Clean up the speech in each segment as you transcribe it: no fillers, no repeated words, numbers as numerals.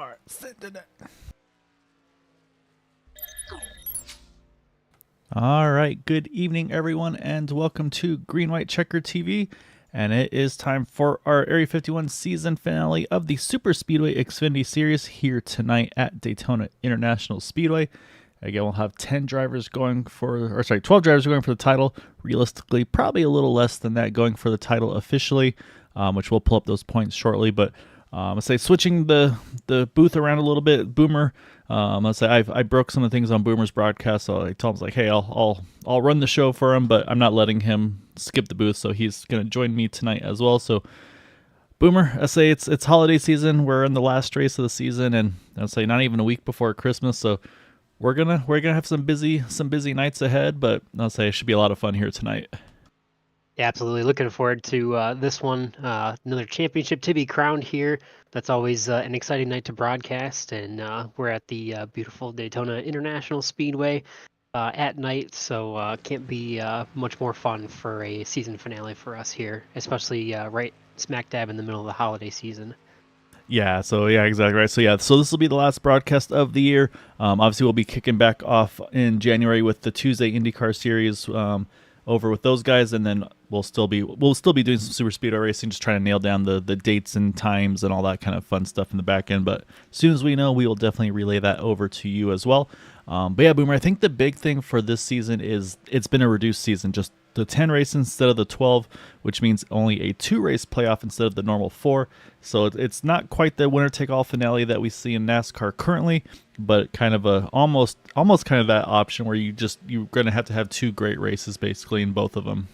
All right, sending it. All right, good evening, everyone, and welcome to Green White Checker TV. And it is time for our Area 51 season finale of the Super Speedway Xfinity Series here tonight at Daytona International Speedway. Again, we'll have 12 drivers going for the title. Realistically, probably a little less than that going for the title officially, which we'll pull up those points shortly. But let's say switching the booth around a little bit. Boomer, let's say I broke some of the things on Boomer's broadcast, so I told him like, hey, I'll run the show for him, but I'm not letting him skip the booth, so he's gonna join me tonight as well. So Boomer, I say it's holiday season. We're in the last race of the season, and I'll say not even a week before Christmas, so we're gonna have some busy nights ahead. But I'll say it should be a lot of fun here tonight. Yeah, absolutely. Looking forward to this one. Another championship to be crowned here. That's always an exciting night to broadcast. And we're at the beautiful Daytona International Speedway at night. So can't be much more fun for a season finale for us here, especially right smack dab in the middle of the holiday season. Yeah, exactly right. So this will be the last broadcast of the year. Obviously, we'll be kicking back off in January with the Tuesday IndyCar series over with those guys, and then we'll still be doing some super speedway racing, just trying to nail down the dates and times and all that kind of fun stuff in the back end. But as soon as we know, we will definitely relay that over to you as well. But yeah, Boomer, I think the big thing for this season is it's been a reduced season, just the 10 races instead of the 12, which means only a 2-race playoff instead of the normal 4. So it's not quite the winner-take-all finale that we see in NASCAR currently, but kind of a almost kind of that option where you're going to have 2 great races basically in both of them.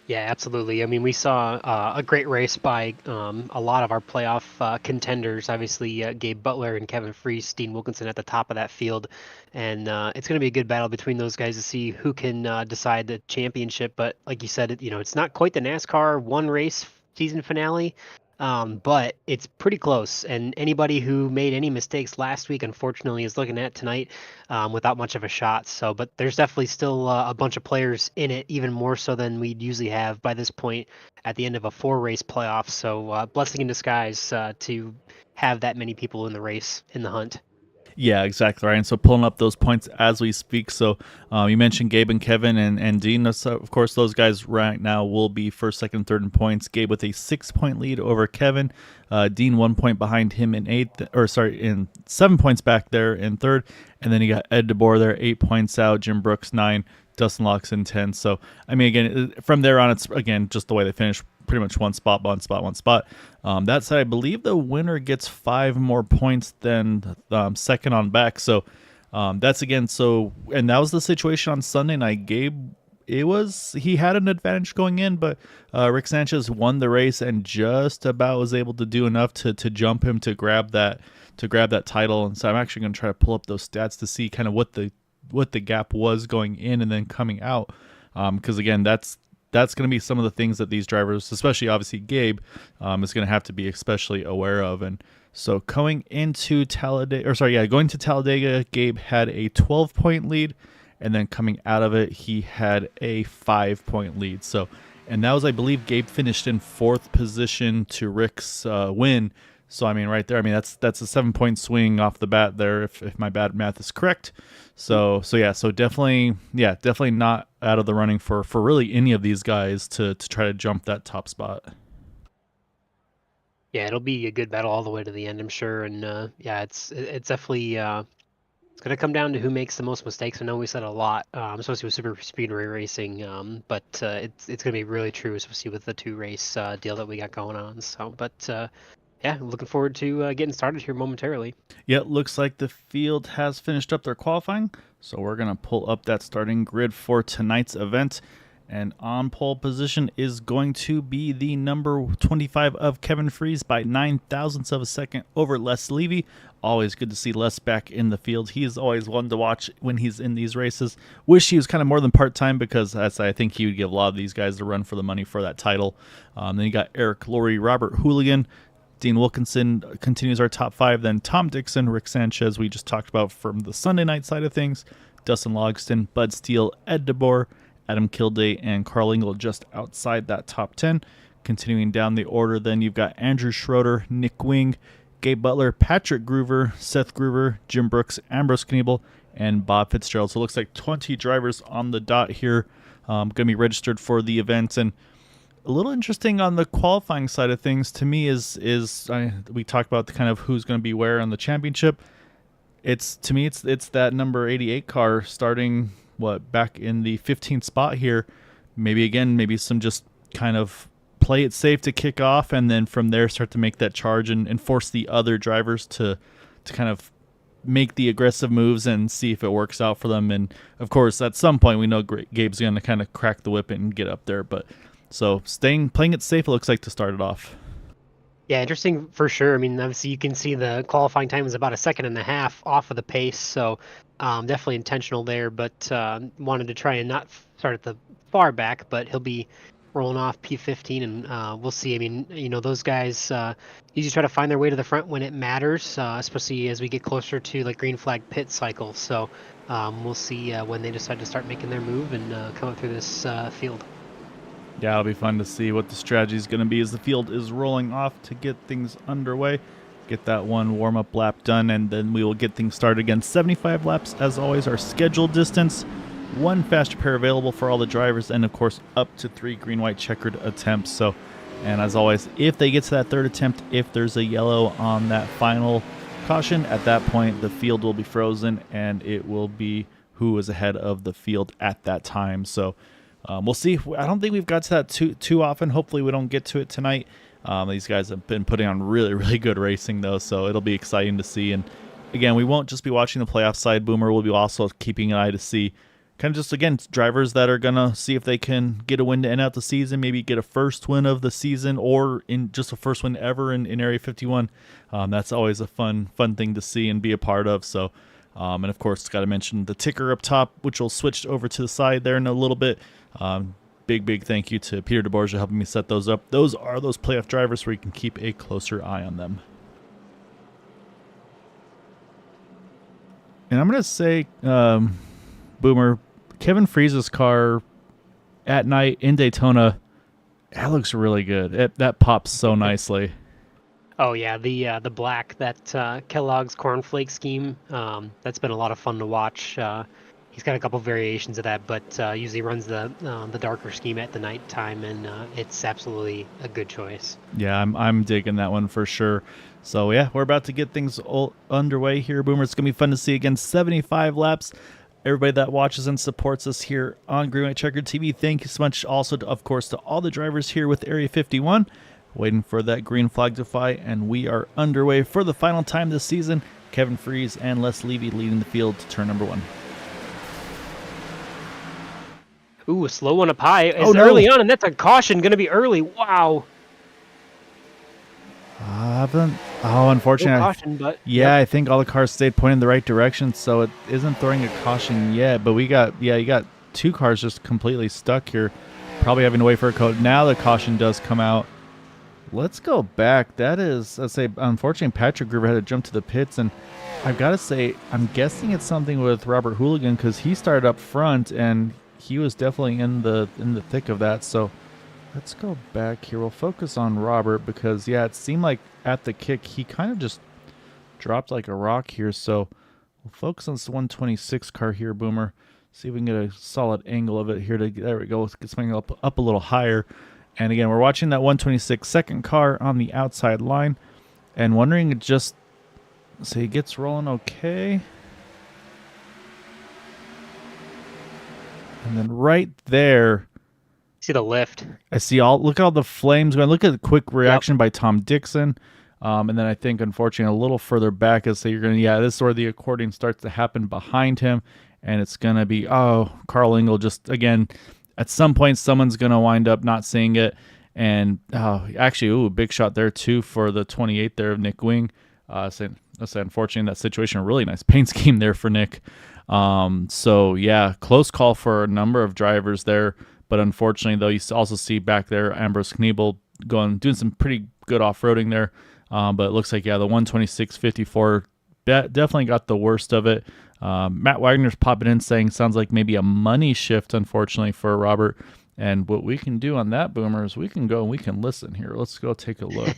Yeah, absolutely. I mean, we saw a great race by a lot of our playoff contenders. Obviously, Gabe Butler and Kevin Freese, Dean Wilkinson at the top of that field. And it's going to be a good battle between those guys to see who can decide the championship. But like you said, it's not quite the NASCAR one race season finale. But it's pretty close, and anybody who made any mistakes last week, unfortunately, is looking at tonight without much of a shot. So, but there's definitely still a bunch of players in it, even more so than we'd usually have by this point at the end of a 4-race playoff. So, blessing in disguise to have that many people in the race, in the hunt. Yeah, exactly right. And so pulling up those points as we speak. So you mentioned Gabe and Kevin and Dean. So of course, those guys right now will be first, second, third in points. Gabe with a 6-point lead over Kevin. Dean 1 point behind him in 7 points back there in third. And then you got Ed DeBoer there, 8 points out. Jim Brooks 9. Dustin Locke's 10. So I mean, again, from there on, it's again just the way they finish. Pretty much one spot. That said, I believe the winner gets 5 more points than second on back. So that's again. So and that was the situation on Sunday night. Gabe, he had an advantage going in, but Rick Sanchez won the race and just about was able to do enough to jump him to grab that title. And so I'm actually going to try to pull up those stats to see kind of what the gap was going in and then coming out. Because again, that's going to be some of the things that these drivers, especially obviously Gabe, is going to have to be especially aware of. And so going to Talladega, Gabe had a 12-point lead, and then coming out of it, he had a 5-point lead. So, and that was, I believe, Gabe finished in 4th position to Rick's win. So I mean, right there, I mean that's a 7-point swing off the bat there, if my bad math is correct. So definitely not out of the running for really any of these guys to try to jump that top spot. Yeah, it'll be a good battle all the way to the end, I'm sure. And yeah, it's definitely it's going to come down to who makes the most mistakes. I know we said a lot, especially with super speedway racing, but it's going to be really true, especially with the 2-race deal that we got going on. So, but yeah, I'm looking forward to getting started here momentarily. Yeah, it looks like the field has finished up their qualifying, so we're going to pull up that starting grid for tonight's event. And on pole position is going to be the number 25 of Kevin Freese by 9 thousandths of a second over Les Levy. Always good to see Les back in the field. He is always one to watch when he's in these races. Wish he was kind of more than part-time, because I think he would give a lot of these guys the run for the money for that title. Then you got Eric Laurie, Robert Hooligan, Dean Wilkinson continues our top 5. Then Tom Dixon, Rick Sanchez, we just talked about from the Sunday night side of things. Dustin Logston, Bud Steele, Ed DeBoer, Adam Kilday, and Carl Engel just outside that top 10. Continuing down the order, then you've got Andrew Schroeder, Nick Wing, Gabe Butler, Patrick Groover, Seth Groover, Jim Brooks, Ambrose Kniebel, and Bob Fitzgerald. So it looks like 20 drivers on the dot here going to be registered for the event. And a little interesting on the qualifying side of things to me is we talked about the kind of who's going to be where on the championship. It's that number 88 car starting back in the 15th spot here. Maybe some just kind of play it safe to kick off, and then from there start to make that charge and force the other drivers to kind of make the aggressive moves and see if it works out for them. And of course, at some point we know Gabe's going to kind of crack the whip and get up there. But so playing it safe, it looks like to start it off. Yeah, interesting for sure. I mean, obviously you can see the qualifying time is about 1.5 seconds off of the pace, so definitely intentional there. But wanted to try and not start at the far back, but he'll be rolling off P15, and we'll see. I mean, those guys usually try to find their way to the front when it matters, especially as we get closer to like green flag pit cycle. So we'll see when they decide to start making their move and come up through this field. Yeah, it'll be fun to see what the strategy is going to be as the field is rolling off to get things underway. Get that one warm-up lap done, and then we will get things started again. 75 laps, as always, our scheduled distance. 1 faster pair available for all the drivers, and of course, up to 3 green-white checkered attempts. So, and as always, if they get to that third attempt, if there's a yellow on that final caution, at that point, the field will be frozen, and it will be who is ahead of the field at that time. So, we'll see. I don't think we've got to that too often. Hopefully we don't get to it tonight. These guys have been putting on really, really good racing, though, so it'll be exciting to see. And again, we won't just be watching the playoff side, Boomer. We'll be also keeping an eye to see kind of just, again, drivers that are going to see if they can get a win to end out the season, maybe get a first win of the season, or in just a first win ever in Area 51. That's always a fun thing to see and be a part of. So, and of course, got to mention the ticker up top, which will switch over to the side there in a little bit. Big thank you to Peter DeBorgia helping me set those up. Those are those playoff drivers where you can keep a closer eye on them. And I'm going to say, Boomer, Kevin Freese's car at night in Daytona, that looks really good. That pops so nicely. Oh yeah, the black, that Kellogg's cornflake scheme, that's been a lot of fun to watch. He's got a couple variations of that, but usually runs the darker scheme at the night time, and it's absolutely a good choice. Yeah, I'm digging that one for sure. So yeah, we're about to get things all underway here, Boomer. It's gonna be fun to see again. 75 laps. Everybody that watches and supports us here on Green White Checkered TV, thank you so much. Also, of course, to all the drivers here with Area 51, waiting for that green flag to fly, and we are underway for the final time this season. Kevin Freese and Les Levy leading the field to turn number 1. Ooh, a slow one up high. It's early on, and that's a caution. Going to be early. Wow. Unfortunately. No caution, but yeah, yep. I think all the cars stayed pointing in the right direction, so it isn't throwing a caution yet. But you got 2 cars just completely stuck here, probably having to wait for a code. Now the caution does come out. Let's go back. That is, let's say, unfortunately, Patrick Groover had to jump to the pits, and I've got to say, I'm guessing it's something with Robert Hooligan because he started up front and he was definitely in the thick of that. So let's go back here. We'll focus on Robert because, yeah, it seemed like at the kick he kind of just dropped like a rock here. So we'll focus on this 126 car here, Boomer. See if we can get a solid angle of it here. There we go. Let's get something up a little higher. And again, we're watching that 126 second car on the outside line and wondering just, so he gets rolling okay. And then right there, see the lift. I see look at all the flames going. Look at the quick reaction by Tom Dixon. And then I think, unfortunately, a little further back is this is where the according starts to happen behind him. And it's going to be, Carl Engel just, again, at some point, someone's going to wind up not seeing it. And big shot there, too, for the 28 there of Nick Wing. Unfortunately, in that situation, a really nice paint scheme there for Nick. Close call for a number of drivers there. But unfortunately, though, you also see back there Ambrose Kniebel doing some pretty good off-roading there. But it looks like, the 126.54 definitely got the worst of it. Matt Wagner's popping in saying sounds like maybe a money shift, unfortunately, for Robert. And what we can do on that, Boomer, is we can go and we can listen here. Let's go take a look.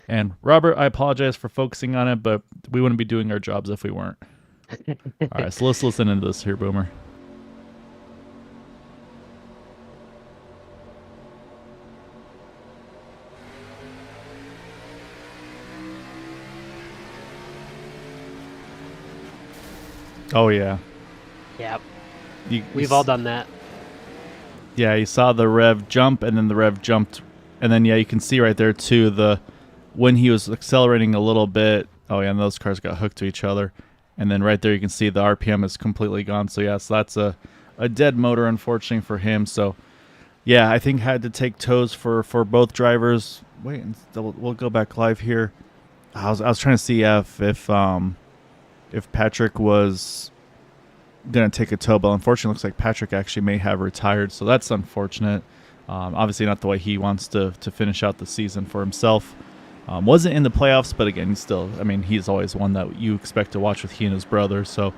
And Robert, I apologize for focusing on it, but we wouldn't be doing our jobs if we weren't. All right, so let's listen into this here, Boomer. Oh, yeah. Yeah. We've all done that. Yeah, you saw the rev jump, and then the rev jumped. And then, yeah, you can see right there, too, when he was accelerating a little bit. Oh, yeah, and those cars got hooked to each other. And then right there you can see the RPM is completely gone. So, yeah, so that's a dead motor, unfortunately, for him. So, yeah, I think had to take tows for both drivers. Wait, we'll go back live here. I was trying to see if Patrick was going to take a tow, but unfortunately it looks like Patrick actually may have retired, so that's unfortunate. Obviously not the way he wants to finish out the season for himself. Wasn't in the playoffs, but again, he's always one that you expect to watch with he and his brother. So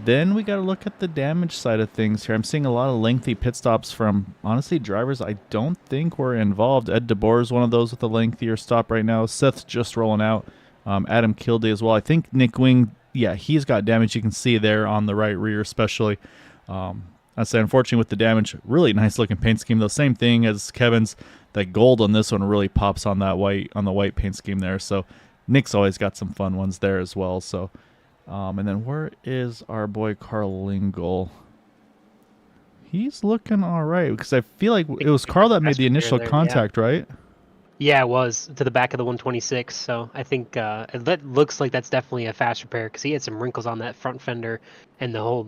then we got to look at the damage side of things here. I'm seeing a lot of lengthy pit stops from, honestly, drivers I don't think were involved. Ed DeBoer is one of those with a lengthier stop right now. Seth's just rolling out. Adam Kilday as well. I think Nick Wing, yeah, he's got damage. You can see there on the right rear especially. I say, unfortunately, with the damage, really nice looking paint scheme. The same thing as Kevin's. That gold on this one really pops on the white paint scheme there. So Nick's always got some fun ones there as well. So, and then where is our boy Carl Lingle? He's looking all right because I feel like it was Carl that made the initial contact, right? Yeah, it was to the back of the 126. So I think that looks like that's definitely a fast repair because he had some wrinkles on that front fender and the whole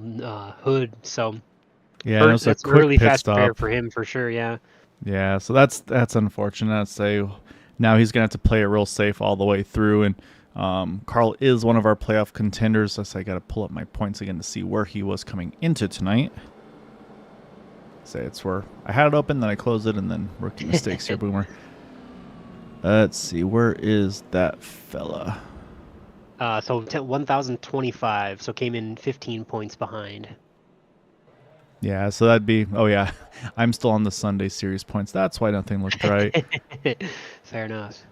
hood. So yeah, it was that's a quick really pit fast stop repair for him for sure. Yeah. Yeah, so that's unfortunate. I'd say now he's gonna have to play it real safe all the way through. And Carl is one of our playoff contenders. So I got to pull up my points again to see where he was coming into tonight. Say it's where I had it open, then I closed it, and then rookie mistakes here, Boomer. Let's see, where is that fella? So 1,025. So came in 15 points behind. Yeah, so that'd be, oh yeah, I'm still on the Sunday series points. That's why nothing looked right. Fair enough.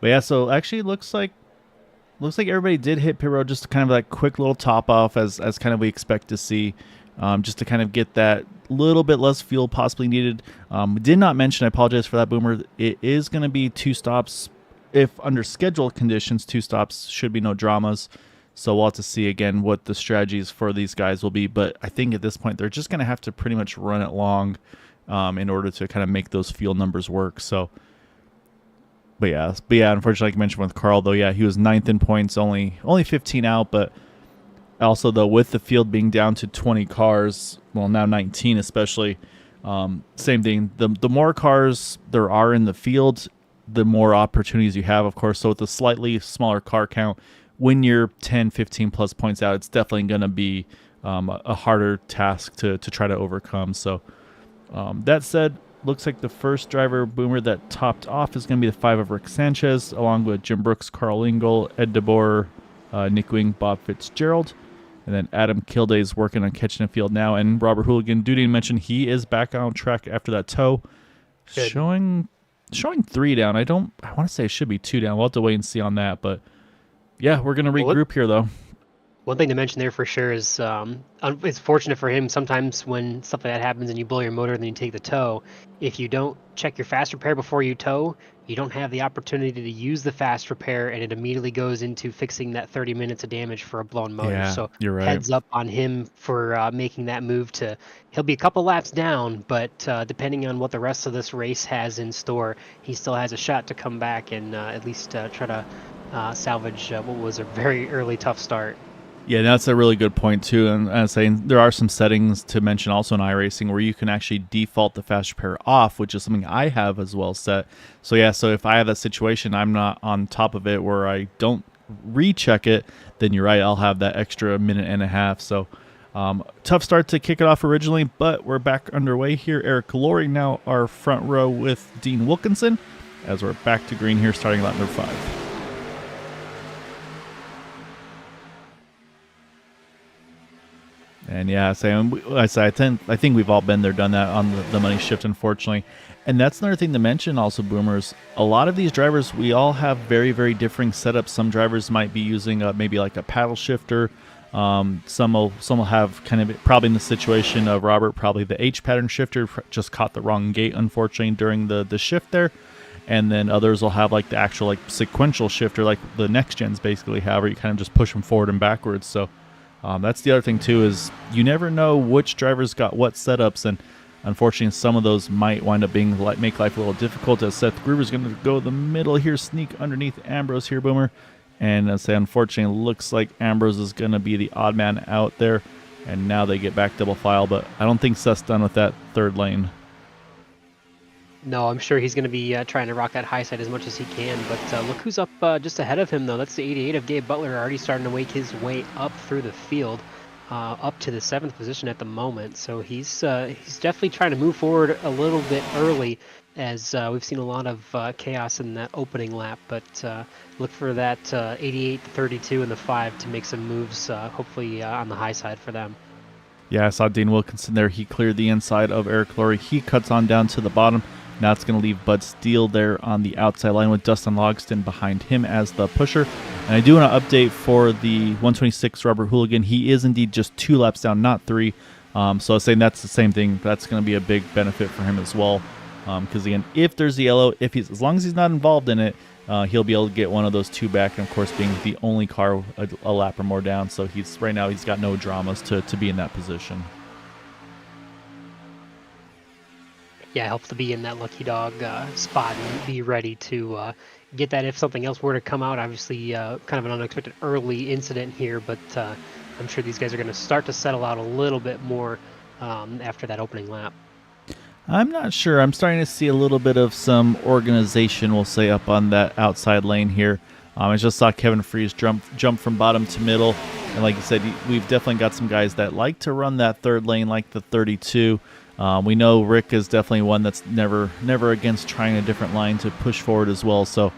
But yeah, so actually looks like everybody did hit pit road, just kind of like quick little top off as kind of we expect to see, just to kind of get that little bit less fuel possibly needed. Did not mention, I apologize for that, Boomer. It is going to be 2 stops. If under schedule conditions, 2 stops should be no dramas. So we'll have to see again what the strategies for these guys will be. But I think at this point, they're just going to have to pretty much run it long in order to kind of make those fuel numbers work. So, but yeah, unfortunately, like I mentioned with Carl, though, yeah, he was 9th in points, only 15 out. But also, though, with the field being down to 20 cars, well, now 19 especially, same thing. The more cars there are in the field, the more opportunities you have, of course. So with a slightly smaller car count, when you're 10, 15 plus points out, it's definitely going to be a harder task to try to overcome. So that said, looks like the first driver, Boomer, that topped off is going to be the 5 of Rick Sanchez, along with Jim Brooks, Carl Lingle, Ed DeBoer, Nick Wing, Bob Fitzgerald. And then Adam Kilday is working on catching a field now. And Robert Hooligan, Duty mentioned he is back on track after that tow. Good. Showing 3 down. I want to say it should be 2 down. We'll have to wait and see on that. But yeah, we're going to regroup here, though. One thing to mention there for sure is it's fortunate for him sometimes when stuff like that happens and you blow your motor and then you take the tow. If you don't check your fast repair before you tow, you don't have the opportunity to use the fast repair, and it immediately goes into fixing that 30 minutes of damage for a blown motor. Yeah, so you're right. Heads up on him for making that move. He'll be a couple laps down, but depending on what the rest of this race has in store, he still has a shot to come back and at least try to salvage what was a very early tough start. Yeah, that's a really good point, too. And I was saying there are some settings to mention also in iRacing where you can actually default the fast repair off, which is something I have as well set. So, yeah, so if I have that situation, I'm not on top of it where I don't recheck it, then you're right, I'll have that extra minute and a half. So, tough start to kick it off originally, but we're back underway here. Eric Laurie now our front row with Dean Wilkinson as we're back to green here starting lap number 5. And yeah, I think we've all been there, done that on the money shift, unfortunately. And that's another thing to mention also, Boomers. A lot of these drivers, we all have very, very differing setups. Some drivers might be using maybe like a paddle shifter. Some will have kind of, probably in the situation of Robert, probably the H pattern shifter, just caught the wrong gate, unfortunately, during the shift there. And then others will have like the actual like sequential shifter, like the next gens basically have, where you kind of just push them forward and backwards. So that's the other thing too, is you never know which drivers got what setups, and unfortunately some of those might wind up being make life a little difficult, as Seth Gruber's going to go the middle here, sneak underneath Ambrose here, Boomer. And unfortunately, it looks like Ambrose is going to be the odd man out there, and now they get back double file, but I don't think Seth's done with that third lane. No, I'm sure he's going to be trying to rock that high side as much as he can. But look who's up just ahead of him, though. That's the 88 of Gabe Butler, already starting to make his way up through the field, up to the 7th position at the moment. So he's definitely trying to move forward a little bit early, as we've seen a lot of chaos in that opening lap. But look for that 88, the 32, and the 5 to make some moves, hopefully on the high side for them. Yeah, I saw Dean Wilkinson there. He cleared the inside of Eric Laurie. He cuts on down to the bottom. Now it's going to leave Bud Steele there on the outside line with Dustin Logston behind him as the pusher. And I do want to update for the 126 Robert Hooligan. He is indeed just 2 laps down, not 3. So I was saying that's the same thing. That's going to be a big benefit for him as well. Because again, if there's the yellow, as long as he's not involved in it, he'll be able to get one of those 2 back. And of course, being the only car a lap or more down, so right now he's got no dramas to be in that position. Yeah, it helps to be in that lucky dog spot and be ready to get that if something else were to come out. Obviously, kind of an unexpected early incident here, but I'm sure these guys are going to start to settle out a little bit more after that opening lap. I'm not sure. I'm starting to see a little bit of some organization, we'll say, up on that outside lane here. I just saw Kevin Freese jump from bottom to middle. And like you said, we've definitely got some guys that like to run that third lane, like the 32. We know Rick is definitely one that's never against trying a different line to push forward as well. So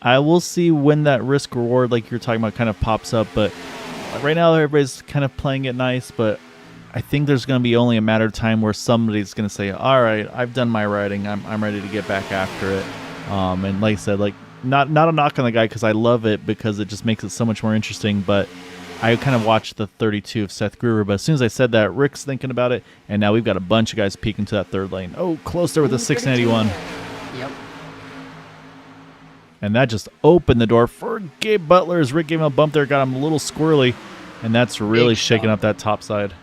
I will see when that risk reward, like you're talking about, kind of pops up. But right now everybody's kind of playing it nice. But I think there's going to be only a matter of time where somebody's going to say, all right, I've done my riding. I'm ready to get back after it. And like I said, like not a knock on the guy, because I love it, because it just makes it so much more interesting. But I kind of watched the 32 of Seth Gruber, but as soon as I said that, Rick's thinking about it, and now we've got a bunch of guys peeking to that third lane. Oh, close there with a 681. Yep. And that just opened the door for Gabe Butler, as Rick gave him a bump there, got him a little squirrely, and that's really shaking up that top side.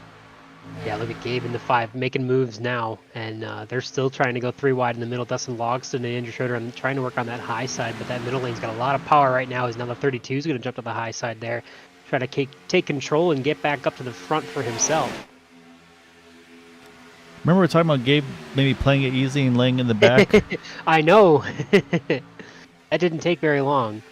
Yeah, look at Gabe in the 5 making moves now, and they're still trying to go 3 wide in the middle. Dustin Logston and Andrew Schroeder are trying to work on that high side, but that middle lane's got a lot of power right now. As now the 32 is going to jump to the high side there, try to take control and get back up to the front for himself. Remember we were talking about Gabe maybe playing it easy and laying in the back? I know. That didn't take very long.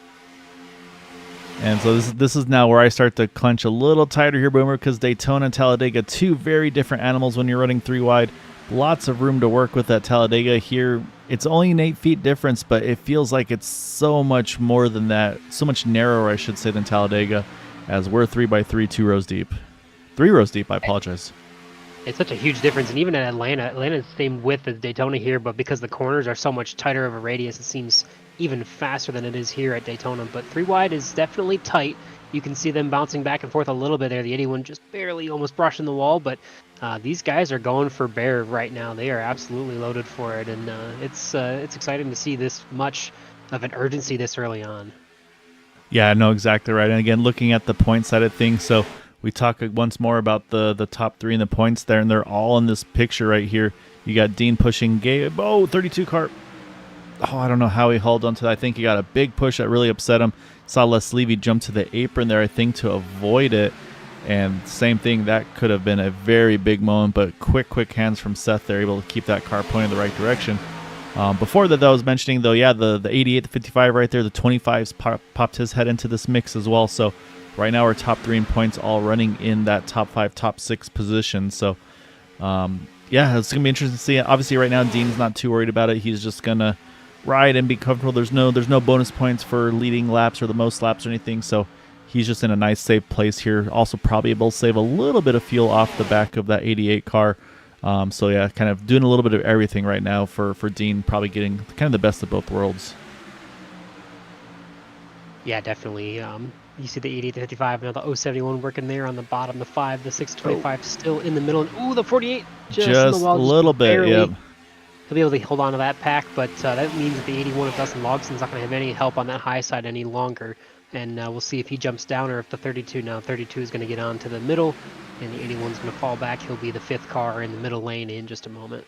And so this is now where I start to clench a little tighter here, Boomer, because Daytona and Talladega, 2 very different animals when you're running 3 wide. Lots of room to work with at Talladega. Here, it's only an 8 feet difference, but it feels like it's so much more than that, so much narrower, I should say, than Talladega, as we're 3x3, 2 rows deep. 3 rows deep, I apologize. It's such a huge difference, and even in Atlanta's the same width as Daytona here, but because the corners are so much tighter of a radius, it seems even faster than it is here at Daytona. But 3 wide is definitely tight. You can see them bouncing back and forth a little bit there. The 81 just barely almost brushing the wall, but these guys are going for bear right now. They are absolutely loaded for it, and it's exciting to see this much of an urgency this early on. Yeah, no, exactly right. And again, looking at the point side of things, so we talk once more about the top 3 in the points there, and they're all in this picture right here. You got Dean pushing Gabe. Oh, 32 car. Oh, I don't know how he hauled onto that. I think he got a big push that really upset him. Saw Les Levy jump to the apron there, I think, to avoid it. And same thing, that could have been a very big moment, but quick hands from Seth there, able to keep that car pointing in the right direction. Before that, I was mentioning, though, yeah, the 88, the 55 right there, the 25s popped his head into this mix as well. So right now, our top 3 in points all running in that top 5, top 6 position. So, yeah, it's going to be interesting to see. Obviously, right now, Dean's not too worried about it. He's just going to ride and be comfortable. There's no bonus points for leading laps or the most laps or anything. So he's just in a nice, safe place here. Also probably able to save a little bit of fuel off the back of that 88 car. So yeah, kind of doing a little bit of everything right now for Dean, probably getting kind of the best of both worlds. Yeah, definitely. You see the 80 to 55, now the 071 working there on the bottom, the 5, the 625 still in the middle, and ooh, the 48 just in the wall, a little bit, barely. yep. He'll be able to hold on to that pack, but that means that the 81 of Dustin Logson's not going to have any help on that high side any longer, and we'll see if he jumps down or if the 32 is going to get on to the middle, and the 81's going to fall back. He'll be the 5th car in the middle lane in just a moment.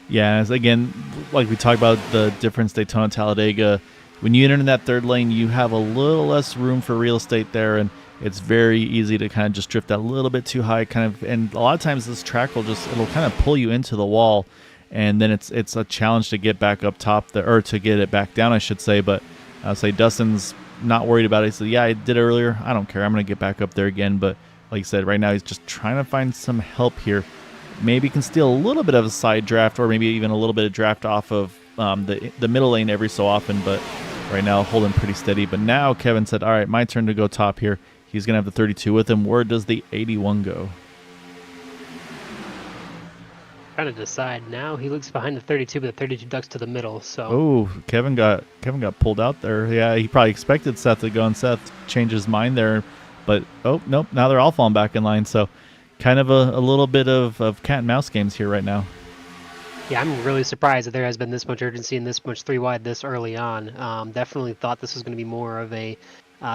Yeah, again, like we talked about the difference Daytona Talladega, when you enter in that 3rd lane, you have a little less room for real estate there, and it's very easy to kind of just drift that a little bit too high, and a lot of times this track it'll kind of pull you into the wall, and then it's a challenge to get back up top there, or to get it back down, I should say. But I'll say Dustin's not worried about it. He said, yeah, I did it earlier. I don't care. I'm going to get back up there again. But like I said, right now he's just trying to find some help here. Maybe can steal a little bit of a side draft, or maybe even a little bit of draft off of the middle lane every so often. But right now holding pretty steady. But now Kevin said, all right, my turn to go top here. He's going to have the 32 with him. Where does the 81 go? Trying to decide now. He looks behind the 32, but the 32 ducks to the middle. So oh, Kevin got pulled out there. Yeah, he probably expected Seth to go, and Seth changed his mind there. But oh nope, now they're all falling back in line. So kind of a little bit of cat and mouse games here right now. Yeah, I'm really surprised that there has been this much urgency and this much 3 wide this early on. Definitely thought this was going to be more of a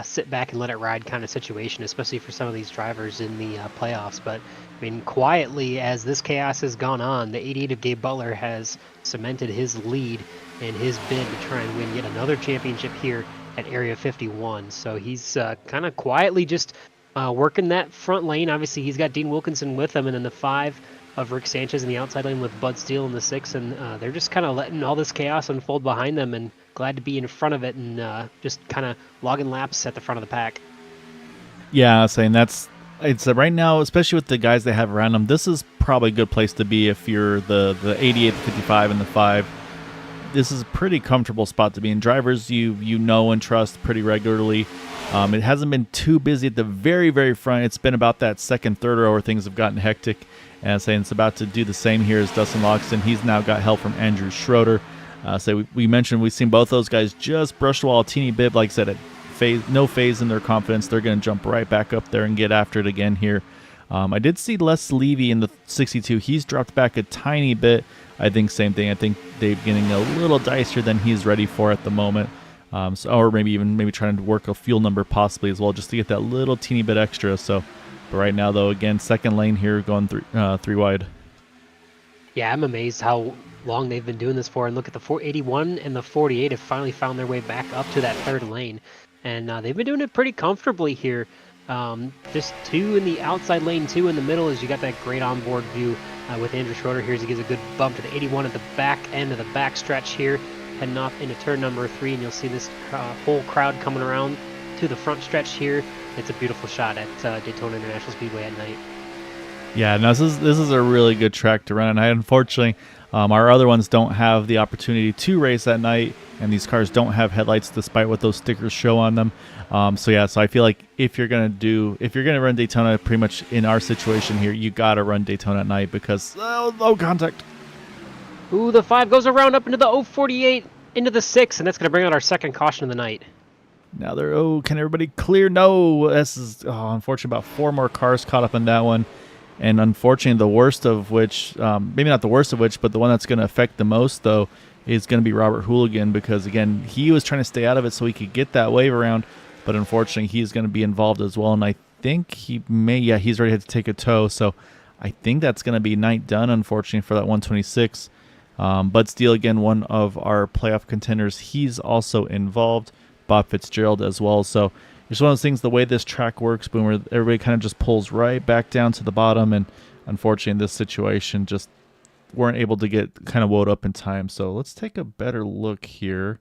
sit back and let it ride kind of situation, especially for some of these drivers in the playoffs. But I mean, quietly, as this chaos has gone on, the 88 of Gabe Butler has cemented his lead and his bid to try and win yet another championship here at Area 51. So he's kind of quietly just working that front lane. Obviously, he's got Dean Wilkinson with him, and then the 5 of Rick Sanchez in the outside lane with Bud Steele in the 6, and they're just kind of letting all this chaos unfold behind them, and glad to be in front of it, and just kind of logging laps at the front of the pack. Yeah, I was saying it's right now, especially with the guys they have around them, this is probably a good place to be if you're the 88, the 55, and the 5. This is a pretty comfortable spot to be in. Drivers you know and trust pretty regularly. It hasn't been too busy at the very, very front. It's been about that second, third row where things have gotten hectic. And I'm saying it's about to do the same here as Dustin Loxton. He's now got help from Andrew Schroeder. So we mentioned we've seen both those guys just brush the wall a teeny bit. Like I said, no phase in their confidence. They're going to jump right back up there and get after it again here. I did see Les Levy in the 62. He's dropped back a tiny bit. I think same thing. I think Dave getting a little dicier than he's ready for at the moment. Or maybe trying to work a fuel number possibly as well, just to get that little teeny bit extra. So, but right now though, again, second lane here, going 3 wide. Yeah, I'm amazed how long they've been doing this for. And look at the 481 and the 48 have finally found their way back up to that third lane, and they've been doing it pretty comfortably here. Just 2 in the outside lane, 2 in the middle, as you got that great onboard view with Andrew Schroeder here as he gives a good bump to the 81 at the back end of the back stretch here, heading off into turn number 3, and you'll see this whole crowd coming around to the front stretch here. It's a beautiful shot at Daytona International Speedway at night. Yeah, no, this is a really good track to run, and unfortunately, our other ones don't have the opportunity to race at night, and these cars don't have headlights despite what those stickers show on them. So I feel like if you're gonna run Daytona, pretty much in our situation here, you gotta run Daytona at night because low contact. Ooh, the 5 goes around up into the 048 into the 6, and that's gonna bring out our second caution of the night. Now can everybody clear? No, this is unfortunately about 4 more cars caught up in that one. And unfortunately, the worst of which, maybe not the worst of which, but the one that's going to affect the most, though, is going to be Robert Hooligan, because, again, he was trying to stay out of it so he could get that wave around, but unfortunately, he's going to be involved as well, and I think he's ready to take a tow, so I think that's going to be night done, unfortunately, for that 126. Bud Steele, again, one of our playoff contenders, he's also involved. Bob Fitzgerald as well, so it's one of those things, the way this track works, Boomer, everybody kind of just pulls right back down to the bottom, and unfortunately in this situation just weren't able to get kind of woed up in time. So let's take a better look here,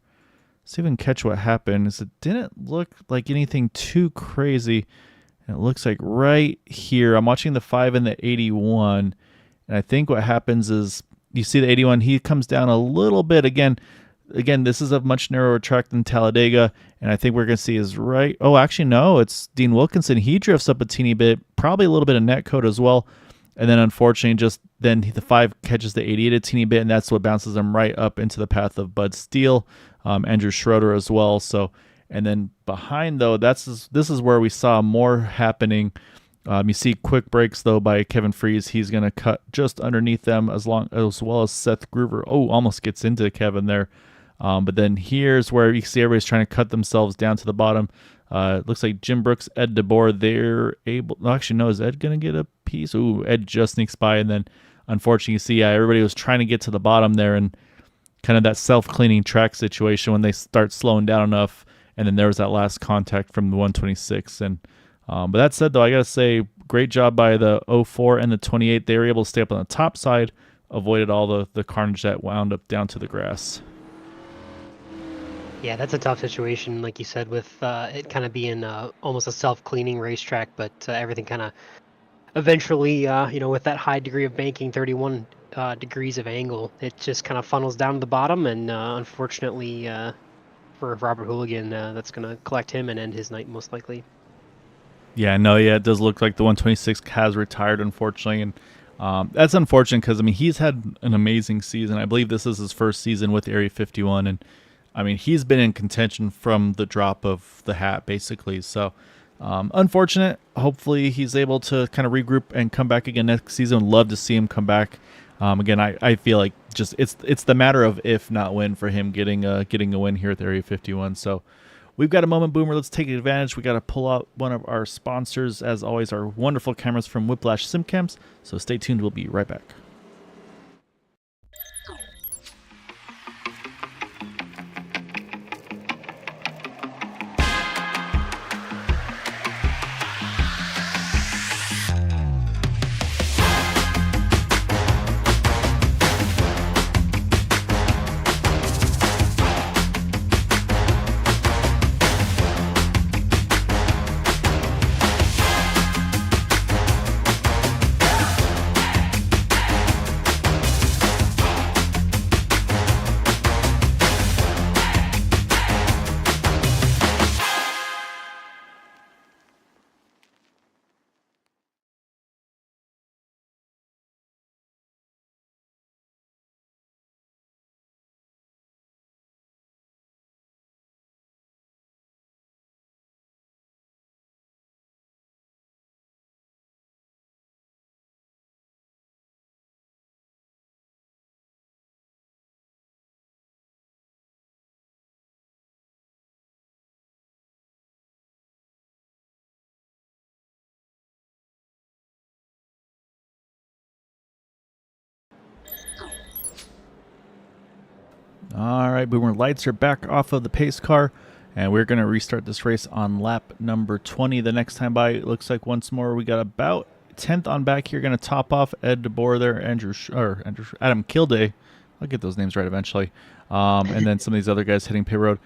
see if we can catch what happened. It didn't look like anything too crazy, and it looks like right here, I'm watching the 5 and the 81, and I think what happens is you see the 81, he comes down a little bit. Again, again, this is a much narrower track than Talladega, and I think we're going to see his right. Oh, actually, no, it's Dean Wilkinson. He drifts up a teeny bit, probably a little bit of net code as well. And then, unfortunately, just then the 5 catches the 88 a teeny bit, and that's what bounces him right up into the path of Bud Steele, Andrew Schroeder as well. So, and then behind, though, this is where we saw more happening. You see quick breaks, though, by Kevin Freese. He's going to cut just underneath them as well as Seth Groover. Oh, almost gets into Kevin there. But then here's where you see everybody's trying to cut themselves down to the bottom. It looks like Jim Brooks, Ed DeBoer, they're able. Actually, no, is Ed going to get a piece? Ooh, Ed just sneaks by. And then, unfortunately, you see everybody was trying to get to the bottom there, and kind of that self-cleaning track situation when they start slowing down enough. And then there was that last contact from the 126. And but that said, though, I got to say, great job by the 04 and the 28. They were able to stay up on the top side, avoided all the carnage that wound up down to the grass. Yeah, that's a tough situation, like you said, with it kind of being almost a self-cleaning racetrack, but everything kind of eventually, with that high degree of banking, 31 degrees of angle, it just kind of funnels down to the bottom, and unfortunately for Robert Hooligan, that's going to collect him and end his night most likely. Yeah, no, yeah, it does look like the 126 has retired, unfortunately, and that's unfortunate because, I mean, he's had an amazing season. I believe this is his first season with Area 51, and I mean, he's been in contention from the drop of the hat, basically. So, unfortunate. Hopefully, he's able to kind of regroup and come back again next season. Love to see him come back. Again, I feel like just it's the matter of if, not when, for him getting a win here at the Area 51. So, we've got a moment, Boomer. Let's take advantage. We got to pull out one of our sponsors, as always, our wonderful cameras from Whiplash SimCams. So, stay tuned. We'll be right back. All right, Boomer, lights are back off of the pace car, and we're going to restart this race on lap number 20. The next time by, it looks like once more we got about 10th on back here. Going to top off Ed DeBoer there, Adam Kilday. I'll get those names right eventually. And then some of these other guys hitting pit road.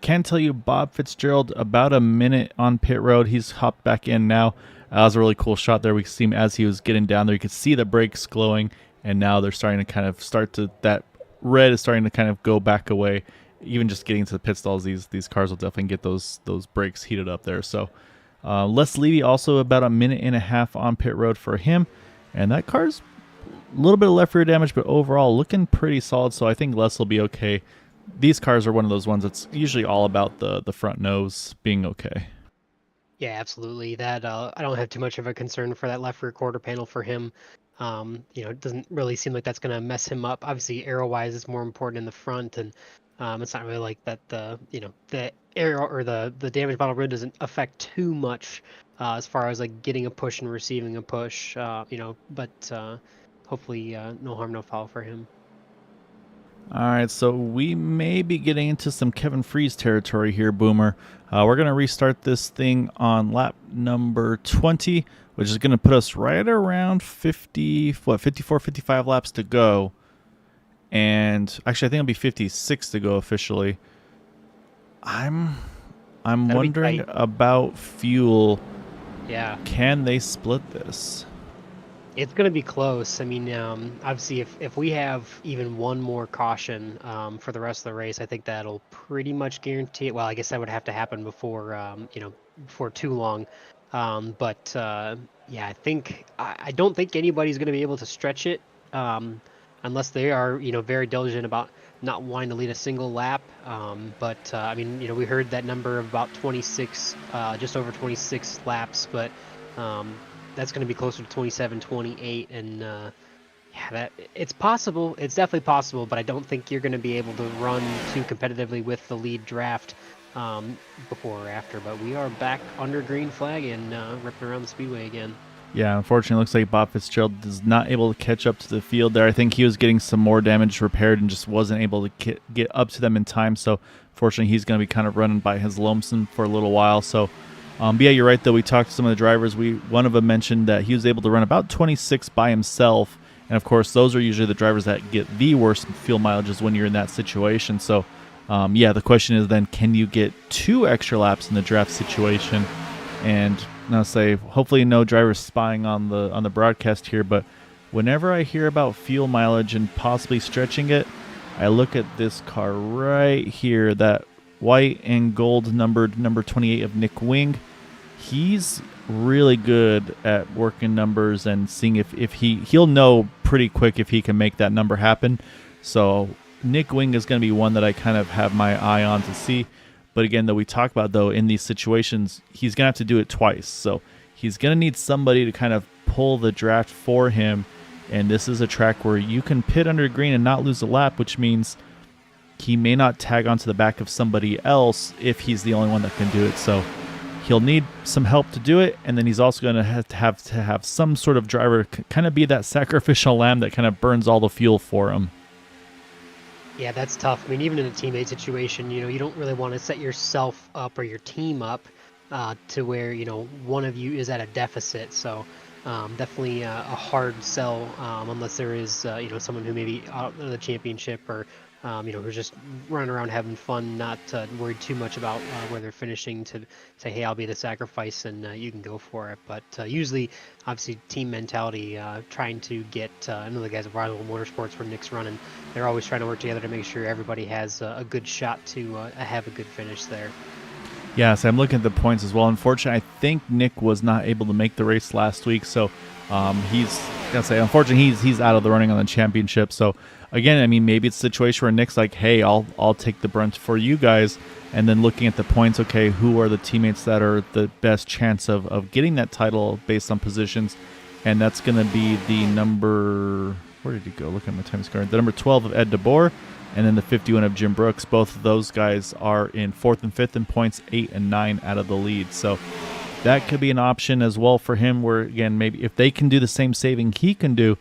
Can tell you Bob Fitzgerald about a minute on pit road. He's hopped back in now. That was a really cool shot there. We could see him as he was getting down there. You could see the brakes glowing, and now they're starting to kind of that red is starting to kind of go back away. Even just getting to the pit stalls, these cars will definitely get those brakes heated up there. So Les Levy also about a minute and a half on pit road for him, and that car's a little bit of left rear damage, but overall looking pretty solid. So I think Les will be okay. These cars are one of those ones that's usually all about the front nose being okay. Yeah, absolutely. That I don't have too much of a concern for that left rear quarter panel for him. It doesn't really seem like that's going to mess him up. Obviously, aero-wise, it's more important in the front, and it's not really like that. The aero or the damage bottle rim doesn't affect too much as far as like getting a push and receiving a push. But hopefully, no harm, no foul for him. All right, so we may be getting into some Kevin Freese territory here, Boomer. We're going to restart this thing on lap number 20, which is going to put us right around 54, 55 laps to go. And actually, I think it'll be 56 to go officially. I'm wondering about fuel. Yeah. Can they split this? It's going to be close. I mean, obviously, if we have even one more caution for the rest of the race, I think that'll pretty much guarantee it. Well, I guess that would have to happen before, before too long. But yeah, I don't think anybody's going to be able to stretch it unless they are, very diligent about not wanting to lead a single lap. But I mean, we heard that number of about 26, just over 26 laps, but. Um, that's going to be closer to 27, 28, and yeah, that it's possible. It's definitely possible, but I don't think you're going to be able to run too competitively with the lead draft before or after. But we are back under green flag and ripping around the speedway again. Yeah, unfortunately, it looks like Bob Fitzgerald is not able to catch up to the field there. I think he was getting some more damage repaired and just wasn't able to get up to them in time. So, fortunately, he's going to be kind of running by his lonesome for a little while. So, but yeah, you're right, though. We talked to some of the drivers. One of them mentioned that he was able to run about 26 by himself. And, of course, those are usually the drivers that get the worst fuel mileages when you're in that situation. So, yeah, the question is then, can you get 2 extra laps in the draft situation? And I'll say, hopefully no drivers spying on the broadcast here, but whenever I hear about fuel mileage and possibly stretching it, I look at this car right here, that white and gold numbered number 28 of Nick Wing. He's really good at working numbers and seeing if he'll know pretty quick if he can make that number happen. So Nick Wing is going to be one that I kind of have my eye on to see. But again, though, we talk about, though, in these situations, he's going to have to do it twice. So he's going to need somebody to kind of pull the draft for him. And this is a track where you can pit under green and not lose a lap, which means he may not tag onto the back of somebody else if he's the only one that can do it. So he'll need some help to do it. And then he's also going to have some sort of driver kind of be that sacrificial lamb that kind of burns all the fuel for him. Yeah, that's tough. I mean, even in a teammate situation, you don't really want to set yourself up or your team up to where, one of you is at a deficit. So definitely a hard sell unless there is, someone who may be out of the championship or, who's just running around having fun, not worried too much about where they're finishing to say, hey, I'll be the sacrifice and you can go for it. But usually, obviously, team mentality, trying to get, I know the guys at Rival Motorsports where Nick's running, they're always trying to work together to make sure everybody has a good shot to have a good finish there. Yes, I'm looking at the points as well. Unfortunately, I think Nick was not able to make the race last week, so unfortunately, he's out of the running on the championship. So again, I mean, maybe it's a situation where Nick's like, hey, I'll take the brunt for you guys, and then looking at the points, okay, who are the teammates that are the best chance of getting that title based on positions, and that's going to be the number. Where did he go? Look at my time card. The number 12 of Ed DeBoer, and then the 51 of Jim Brooks. Both of those guys are in 4th and 5th in points, 8 and 9 out of the lead. So that could be an option as well for him where, again, maybe if they can do the same saving he can do,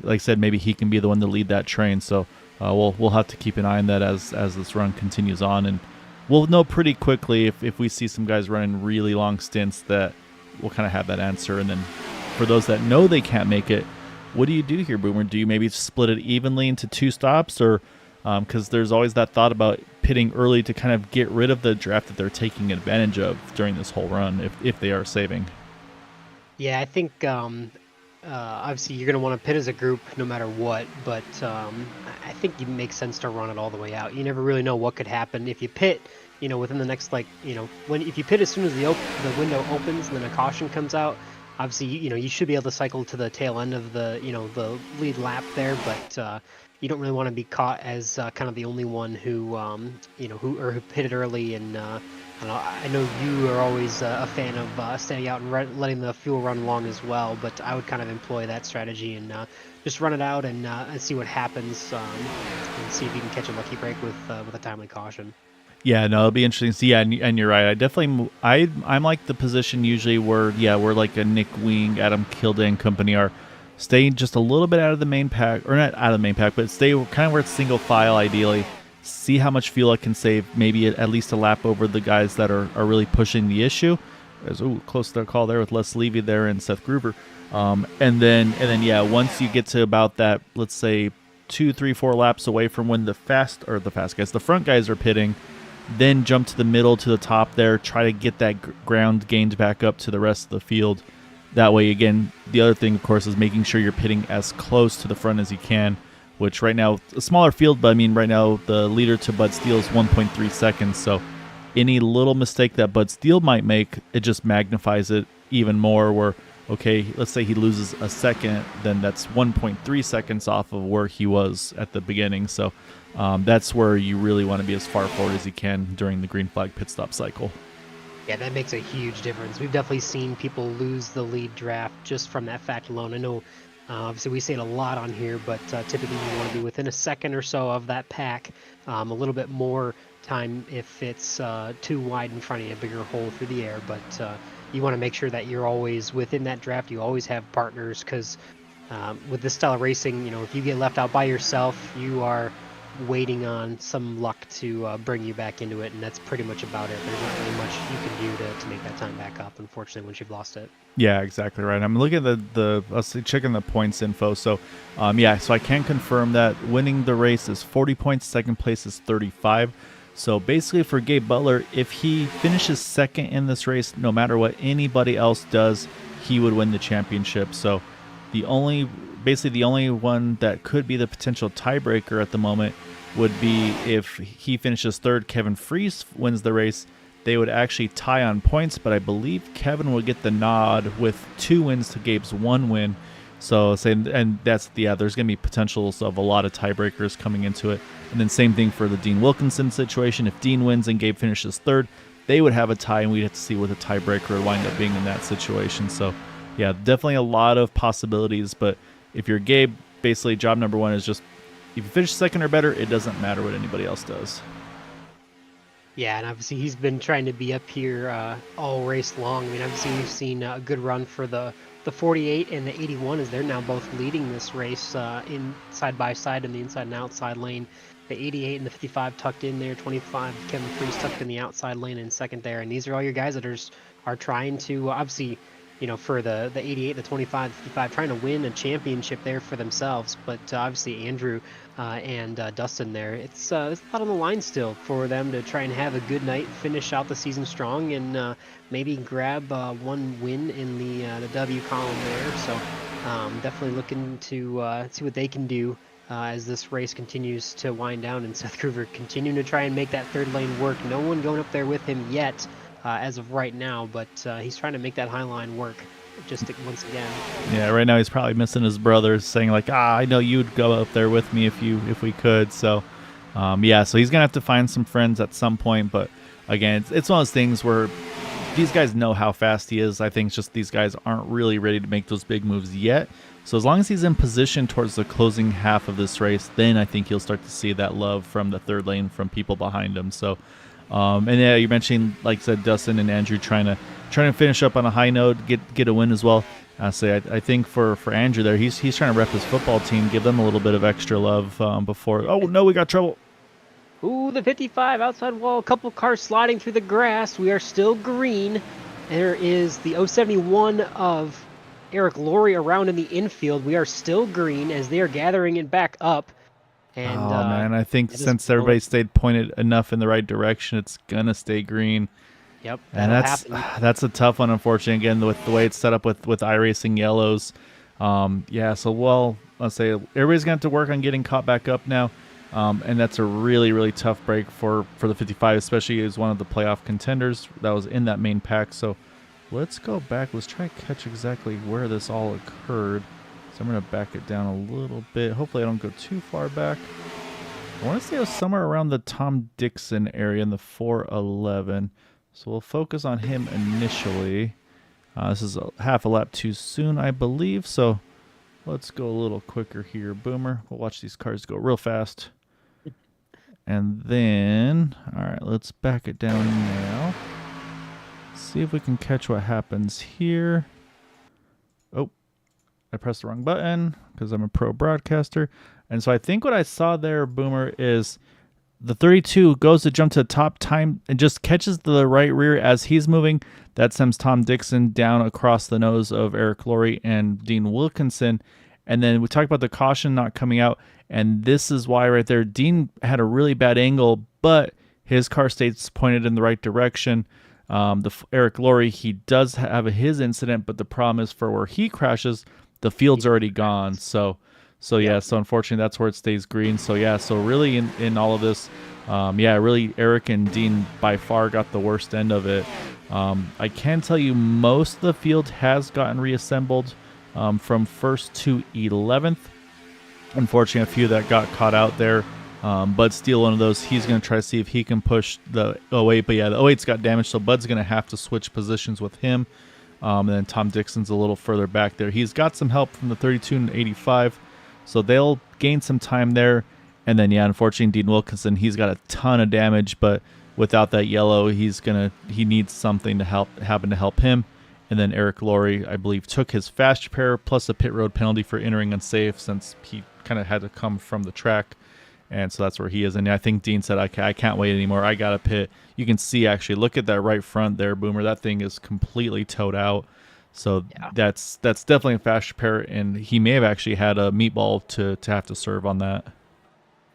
like I said, maybe he can be the one to lead that train. So we'll have to keep an eye on that as this run continues on. And we'll know pretty quickly if we see some guys running really long stints that we'll kind of have that answer. And then for those that know they can't make it, what do you do here, Boomer? Do you maybe split it evenly into 2 stops, or because there's always that thought about pitting early to kind of get rid of the draft that they're taking advantage of during this whole run if they are saving? Yeah, I think obviously you're going to want to pit as a group no matter what, but I think it makes sense to run it all the way out. You never really know what could happen if you pit. Within the next if you pit as soon as the window opens and then a caution comes out. Obviously, you should be able to cycle to the tail end of the the lead lap there, but you don't really want to be caught as kind of the only one who who pitted early. And I know you are always a fan of standing out and letting the fuel run long as well, but I would kind of employ that strategy and just run it out and see what happens and see if you can catch a lucky break with a timely caution. Yeah, no, it'll be interesting to see. Yeah, and you're right. I'm like the position usually where, we're like a Nick Wing, Adam Kilday and company are staying just a little bit out of the main pack, or not out of the main pack, but stay kind of where it's single file ideally. See how much fuel I can save, maybe at least a lap over the guys that are really pushing the issue. There's close to their call there with Les Levy there and Seth Gruber. And then once you get to about that, let's say 2, 3, 4 laps away from when the front guys are pitting, then jump to the middle to the top there, try to get that ground gained back up to the rest of the field. That way, again, the other thing, of course, is making sure you're pitting as close to the front as you can, which right now, a smaller field, but I mean, right now, the leader to Bud Steele is 1.3 seconds. So any little mistake that Bud Steele might make, it just magnifies it even more. Where, okay, let's say he loses a second, then that's 1.3 seconds off of where he was at the beginning. So that's where you really want to be as far forward as you can during the green flag pit stop cycle. Yeah, that makes a huge difference. We've definitely seen people lose the lead draft just from that fact alone. I know, obviously, we say it a lot on here, but typically you want to be within a second or so of that pack. A little bit more time if it's too wide in front of you, a bigger hole through the air. But you want to make sure that you're always within that draft. You always have partners because with this style of racing, if you get left out by yourself, you are waiting on some luck to bring you back into it, and that's pretty much about it. There's not really much you can do to make that time back up, unfortunately, once you've lost it. Yeah, exactly right. I'm looking at let's see, checking the points info. So, so I can confirm that winning the race is 40 points, second place is 35. So basically for Gabe Butler, if he finishes second in this race, no matter what anybody else does, he would win the championship. So the only one that could be the potential tiebreaker at the moment would be if he finishes third, Kevin Freese wins the race. They would actually tie on points, but I believe Kevin would get the nod with 2 wins to Gabe's 1 win. So there's going to be potentials of a lot of tiebreakers coming into it. And then same thing for the Dean Wilkinson situation. If Dean wins and Gabe finishes third, they would have a tie, and we'd have to see what the tiebreaker would wind up being in that situation. So yeah, definitely a lot of possibilities. But if you're Gabe, basically job number 1 is just, if you finish second or better, it doesn't matter what anybody else does. Yeah, and obviously he's been trying to be up here all race long. I mean, obviously we've seen a good run for the 48 and the 81, as they're now both leading this race in side by side in the inside and outside lane. The 88 and the 55 tucked in there, 25 Kevin Freese tucked in the outside lane in second there. And these are all your guys that are trying to, obviously, for the 88, the 25, the 55, trying to win a championship there for themselves. But obviously Andrew and Dustin there, it's a lot on the line still for them to try and have a good night, finish out the season strong, and maybe grab 1 win in the W column there. So definitely looking to see what they can do as this race continues to wind down, and Seth Groover continuing to try and make that third lane work. No one going up there with him yet as of right now, but he's trying to make that high line work just once again. Yeah, right now he's probably missing his brother, saying like, I know you'd go up there with me if we could. So so he's gonna have to find some friends at some point. But again, it's one of those things where these guys know how fast he is. I think it's just these guys aren't really ready to make those big moves yet. So as long as he's in position towards the closing half of this race, then I think you'll start to see that love from the third lane from people behind him. So and yeah, you mentioned, like I said, Dustin and Andrew trying to finish up on a high note, get a win as well. I think for Andrew there, he's trying to rep his football team, give them a little bit of extra love before. Oh no, we got trouble. Ooh, the 55 outside wall, a couple cars sliding through the grass. We are still green. There is the 071 of Eric Laurie around in the infield. We are still green as they are gathering it back up. And, man, I think since everybody stayed pointed enough in the right direction, it's gonna stay green. Yep, and that's a tough one, unfortunately. Again, with the way it's set up with iRacing yellows, So let's say everybody's gonna have to work on getting caught back up now, and that's a really really tough break for the 55, especially as one of the playoff contenders that was in that main pack. So let's go back. Let's try to catch exactly where this all occurred. So I'm going to back it down a little bit. Hopefully I don't go too far back. I want to say it was somewhere around the Tom Dixon area in the 411. So we'll focus on him initially. This is half a lap too soon, I believe. So let's go a little quicker here, Boomer. We'll watch these cars go real fast. And then, all right, let's back it down now. See if we can catch what happens here. Oh, I pressed the wrong button because I'm a pro broadcaster. And so I think what I saw there, Boomer, is the 32 goes to jump to the top time and just catches the right rear as he's moving. That sends Tom Dixon down across the nose of Eric Laurie and Dean Wilkinson. And then we talked about the caution not coming out. And this is why right there, Dean had a really bad angle, but his car stayed pointed in the right direction. Eric Laurie, he does have his incident, but the problem is for where he crashes, the field's already gone. So yeah, Yep. so unfortunately that's where it stays green. So yeah, so really in all of this, yeah, really Eric and Dean by far got the worst end of it. I can tell you most of the field has gotten reassembled from first to 11th. Unfortunately, a few that got caught out there. Bud Steele, one of those, he's going to try to see if he can push the 08. But yeah, the 08's got damaged, so Bud's going to have to switch positions with him. And then Tom Dixon's a little further back there. He's got some help from the 32 and 85, so they'll gain some time there. And then, yeah, unfortunately, Dean Wilkinson, he's got a ton of damage, but without that yellow, he needs something to happen to help him. And then Eric Laurie, I believe, took his fast repair plus a pit road penalty for entering unsafe since he kind of had to come from the track. And so that's where he is. And I think Dean said, I can't wait anymore. I got to pit. You can see, actually, look at that right front there, Boomer. That thing is completely towed out. So Yeah. that's definitely a fast repair. And he may have actually had a meatball to have to serve on that.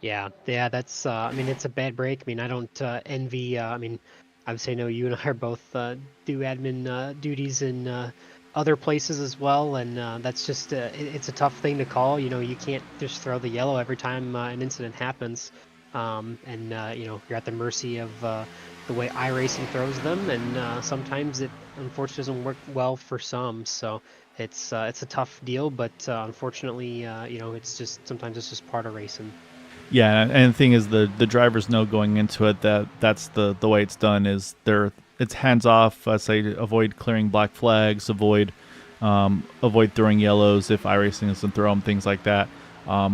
Yeah, that's. I mean, it's a bad break. I mean, I don't envy. I mean, I would say no. You and I are both do admin duties in other places as well, and that's just it's a tough thing to call. You know, you can't just throw the yellow every time an incident happens, and you know, you're at the mercy of the way iRacing throws them, and sometimes it unfortunately doesn't work well for some. So it's a tough deal, but unfortunately, you know, it's just sometimes it's just part of racing. Yeah, and the thing is, the drivers know going into it that that's the way it's done. Is it's hands off. Say avoid clearing black flags, avoid throwing yellows if iRacing doesn't throw them, things like that.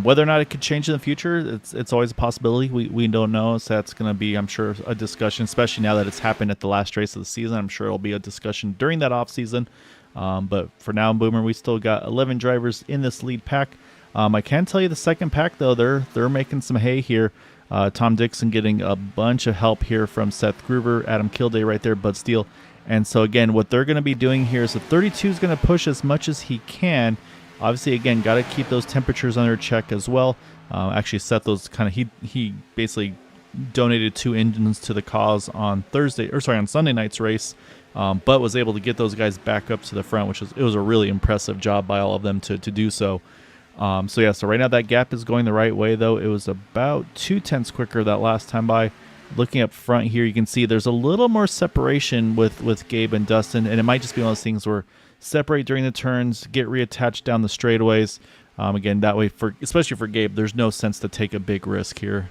Whether or not it could change in the future, it's always a possibility. We don't know. So that's going to be, I'm sure, a discussion, especially now that it's happened at the last race of the season. I'm sure it'll be a discussion during that off season. But for now, Boomer, we still got 11 drivers in this lead pack. I can tell you the second pack, though, they're making some hay here. Tom Dixon getting a bunch of help here from Seth Gruber, Adam Kilday right there, Bud Steele. And so, again, what they're going to be doing here is the 32 is going to push as much as he can. Obviously, again, got to keep those temperatures under check as well. Actually, Seth those he basically donated 2 engines to the cause on Sunday night's race, but was able to get those guys back up to the front, it was a really impressive job by all of them to do so. So right now that gap is going the right way, though. It was about 0.2 quicker that last time by. Looking up front here, you can see there's a little more separation with Gabe and Dustin, and it might just be one of those things where separate during the turns, get reattached down the straightaways. Again, that way, especially for Gabe, there's no sense to take a big risk here.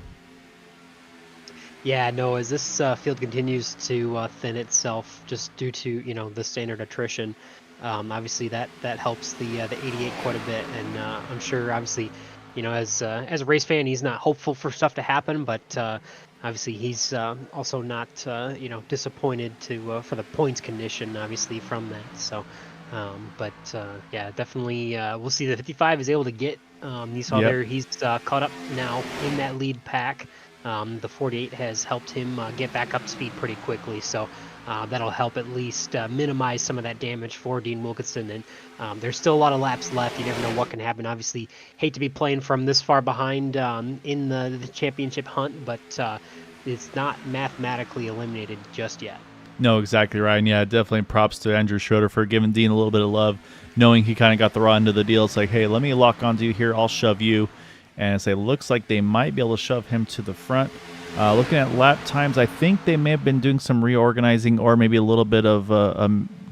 Yeah, no, as this field continues to thin itself just due to, you know, the standard attrition, obviously that helps the 88 quite a bit, and I'm sure, obviously, you know, as a race fan, he's not hopeful for stuff to happen, but obviously he's also not you know, disappointed for the points condition, obviously, from that. So, but yeah, definitely we'll see. The 55 is able to get. You saw there he's caught up now in that lead pack. The 48 has helped him get back up to speed pretty quickly, so that'll help at least minimize some of that damage for Dean Wilkinson. And there's still a lot of laps left. You never know what can happen. Obviously, hate to be playing from this far behind in the championship hunt, but it's not mathematically eliminated just yet. No, exactly right. And yeah, definitely props to Andrew Schroeder for giving Dean a little bit of love, knowing he kind of got the raw end of the deal. It's like, hey, let me lock onto you here. I'll shove you. And say, looks like they might be able to shove him to the front. Looking at lap times, I think they may have been doing some reorganizing or maybe a little bit of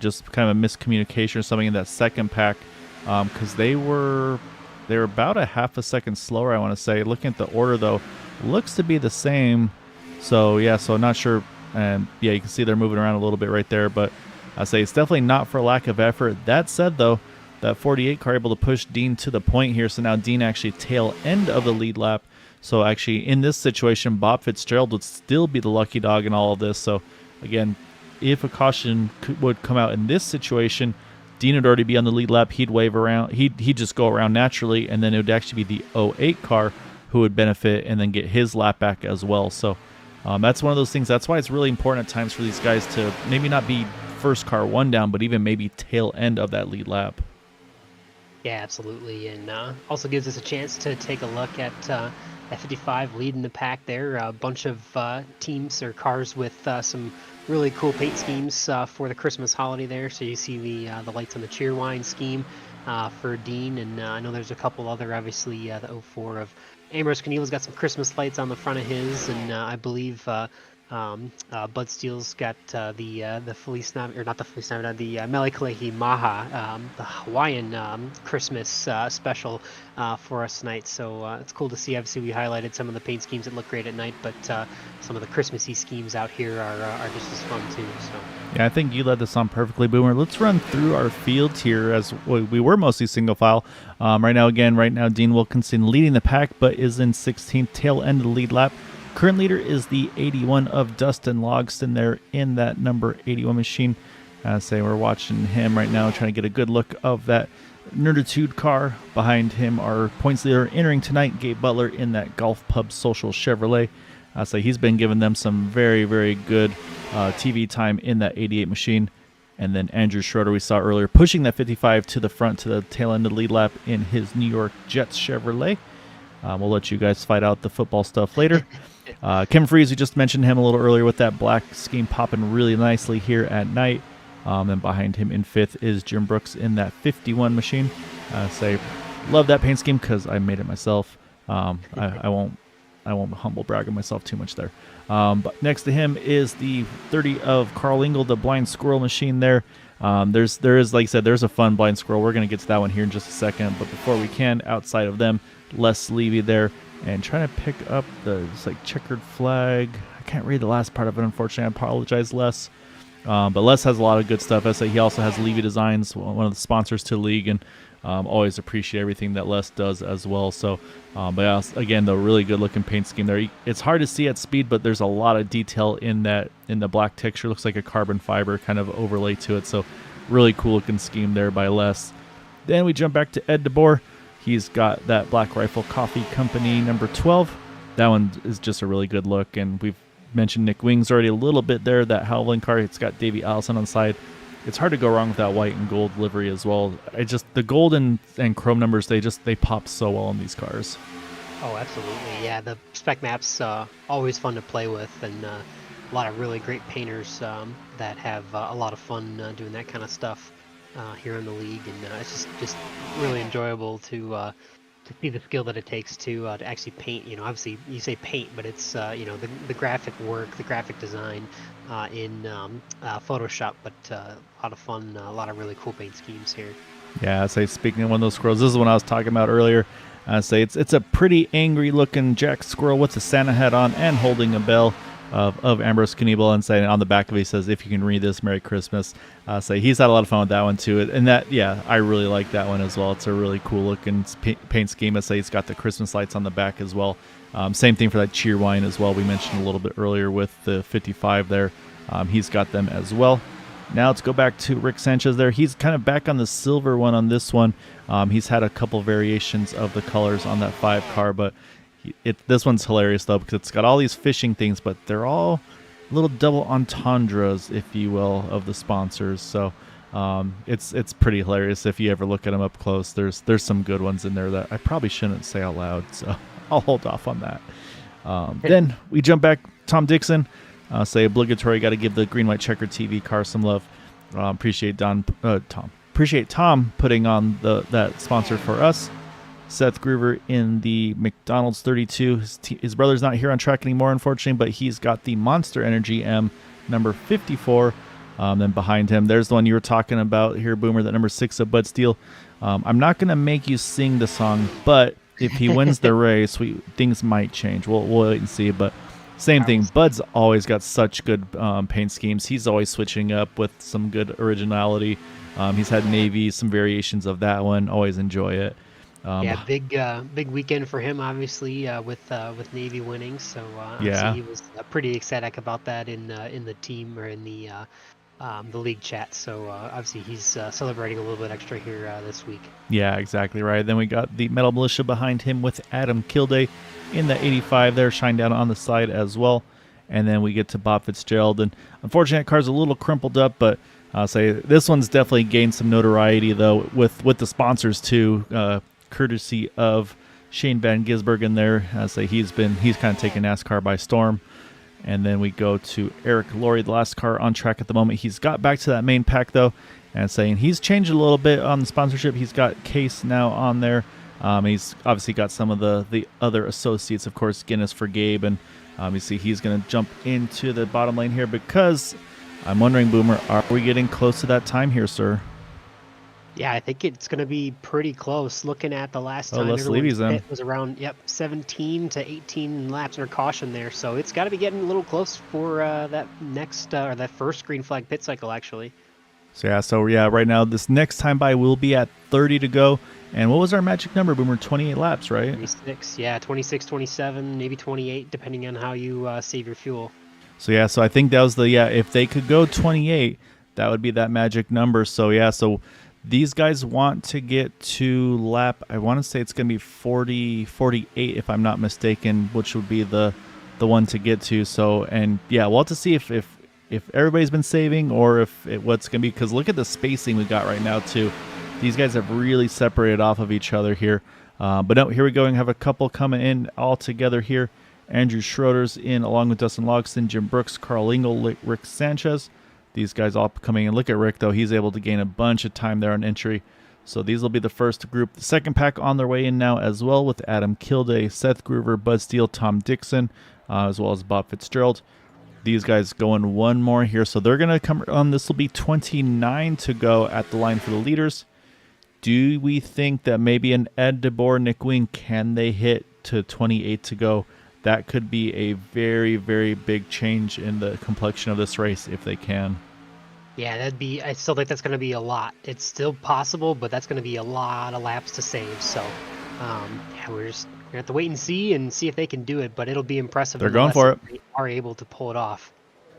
just kind of a miscommunication or something in that second pack, because they were about a half a second slower, I want to say. Looking at the order, though, looks to be the same. So, yeah, so not sure. And, yeah, you can see they're moving around a little bit right there. But I say it's definitely not for lack of effort. That said, though, that 48 car able to push Dean to the point here. So now Dean actually tail end of the lead lap. So actually in this situation, Bob Fitzgerald would still be the lucky dog in all of this. So again, if a caution would come out in this situation, Dean would already be on the lead lap. He'd wave around. He'd just go around naturally. And then it would actually be the 08 car who would benefit and then get his lap back as well. So that's one of those things. That's why it's really important at times for these guys to maybe not be first car one down, but even maybe tail end of that lead lap. Yeah, absolutely, and also gives us a chance to take a look at F55 leading the pack there. A bunch of teams or cars with some really cool paint schemes for the Christmas holiday there. So you see the lights on the Cheerwine scheme for Dean, and I know there's a couple other, obviously the 04 of Ambrose Knievel's got some Christmas lights on the front of his, and I believe Bud Steele's got the Feliz Navidad, or not the Feliz Navidad, the Mele Kalehi Maha, the Hawaiian Christmas special for us tonight. So it's cool to see. Obviously, we highlighted some of the paint schemes that look great at night, but some of the Christmassy schemes out here are just as fun too. So. Yeah, I think you led this on perfectly, Boomer. Let's run through our fields here as we were mostly single file. Right now, Dean Wilkinson leading the pack, but is in 16th, tail end of the lead lap. Current leader is the 81 of Dustin Logston there in that number 81 machine. We're watching him right now, trying to get a good look of that Nerditude car. Behind him, our points leader entering tonight, Gabe Butler in that Golf Pub Social Chevrolet. He's been giving them some very, very good TV time in that 88 machine. And then Andrew Schroeder, we saw earlier, pushing that 55 to the front to the tail end of the lead lap in his New York Jets Chevrolet. We'll let you guys fight out the football stuff later. Kim Freeze, we just mentioned him a little earlier with that black scheme popping really nicely here at night. And behind him in 5th is Jim Brooks in that 51 machine. Love that paint scheme because I made it myself. I won't humble brag on myself too much there. But next to him is the 30 of Carl Engel, the blind squirrel machine there. There is, like I said, there's a fun blind squirrel. We're going to get to that one here in just a second. But before we can, outside of them, Les Levy there. And trying to pick up the checkered flag. I can't read the last part of it, unfortunately. I apologize, Les. But Les has a lot of good stuff. He also has Levy Designs, one of the sponsors to the league, and always appreciate everything that Les does as well. So, but yeah, again, the really good-looking paint scheme there. It's hard to see at speed, but there's a lot of detail in the black texture. Looks like a carbon fiber kind of overlay to it. So, really cool-looking scheme there by Les. Then we jump back to Ed DeBoer. He's got that Black Rifle Coffee Company number 12. That one is just a really good look, and we've mentioned Nick Wings already a little bit there. That Howland car, it's got Davey Allison on the side. It's hard to go wrong with that white and gold livery as well. The gold and chrome numbers, they pop so well in these cars. Oh, absolutely. Yeah, the spec maps always fun to play with, and a lot of really great painters that have a lot of fun doing that kind of stuff here in the league, and it's just really enjoyable to see the skill that it takes to actually paint. Obviously you say paint, but it's the graphic work, the graphic design in Photoshop, but a lot of fun, a lot of really cool paint schemes here. Yeah, speaking of one of those squirrels, this is one I was talking about earlier. It's a pretty angry looking Jack squirrel with a Santa hat on and holding a bell of Ambrose Knievel, and saying on the back of it, he says, "If you can read this, Merry Christmas." He's had a lot of fun with that one too, and I really like that one as well. It's a really cool looking paint scheme. It's got the Christmas lights on the back as well. Same thing for that Cheerwine as well. We mentioned a little bit earlier with the 55 there. He's got them as well. Now let's go back to Rick Sanchez there. He's kind of back on the silver one on this one. He's had a couple variations of the colors on that 5 car, but this one's hilarious though, because it's got all these fishing things, but they're all little double entendres, if you will, of the sponsors. So it's pretty hilarious if you ever look at them up close. There's some good ones in there that I probably shouldn't say out loud, so I'll hold off on that. Then we jump back. Tom Dixon, obligatory. Got to give the green white checkered TV car some love. Appreciate Tom putting on that sponsor for us. Seth Groover in the McDonald's 32. His brother's not here on track anymore, unfortunately, but he's got the Monster Energy M number 54. Then behind him, there's the one you were talking about here, Boomer, that number 6 of Bud Steele. I'm not going to make you sing the song, but if he wins the race, things might change. We'll wait and see, but same thing. Bud's always got such good paint schemes. He's always switching up with some good originality. He's had Navy, some variations of that one. Always enjoy it. Big weekend for him, obviously, with Navy winning. So he was pretty ecstatic about that in the team or in the league chat. So obviously he's celebrating a little bit extra here this week. Yeah, exactly right. Then we got the Metal Militia behind him with Adam Kilday in the 85 there, shine down on the side as well. And then we get to Bob Fitzgerald, and unfortunately that car's a little crumpled up, but I'll say this one's definitely gained some notoriety though with the sponsors too. Courtesy of Shane Van Gisbergen in there. I say he's kind of taken NASCAR by storm. And then we go to Eric Laurie, the last car on track at the moment. He's got back to that main pack though, and saying he's changed a little bit on the sponsorship. He's got Case now on there. He's obviously got some of the other associates, of course, Guinness for Gabe, and obviously he's going to jump into the bottom lane here because I'm wondering, Boomer, are we getting close to that time here, sir? Yeah, I think it's going to be pretty close. Looking at the last time, Les Levy's in. It was around 17 to 18 laps under caution there, so it's got to be getting a little close for that next or that first green flag pit cycle, actually. So right now this next time by will be at 30 to go. And what was our magic number, Boomer? 28 laps, right? 26, yeah, 26, 27, maybe 28, depending on how you save your fuel. So I think that was if they could go 28, that would be that magic number. So these guys want to get to lap, I want to say it's going to be 48 if I'm not mistaken, which would be the one to get to. So, and yeah, we'll have to see if everybody's been saving or if what's going to be, because look at the spacing we got right now too. These guys have really separated off of each other here. But no, here we go and have a couple coming in all together here. Andrew Schroeder's in along with Dustin Logston, Jim Brooks, Carl Lingle, Rick Sanchez. These guys all coming in. Look at Rick, though. He's able to gain a bunch of time there on entry. So these will be the first group. The second pack on their way in now as well with Adam Kilday, Seth Groover, Bud Steele, Tom Dixon, as well as Bob Fitzgerald. These guys going one more here. So they're going to come on. This will be 29 to go at the line for the leaders. Do we think that maybe an Ed DeBoer, Nick Wing, can they hit to 28 to go? That could be a very, very big change in the complexion of this race if they can. Yeah, I still think that's going to be a lot. It's still possible, but that's going to be a lot of laps to save. So, we're going to have to wait and see if they can do it, but it'll be impressive. They're going for it. They are able to pull it off.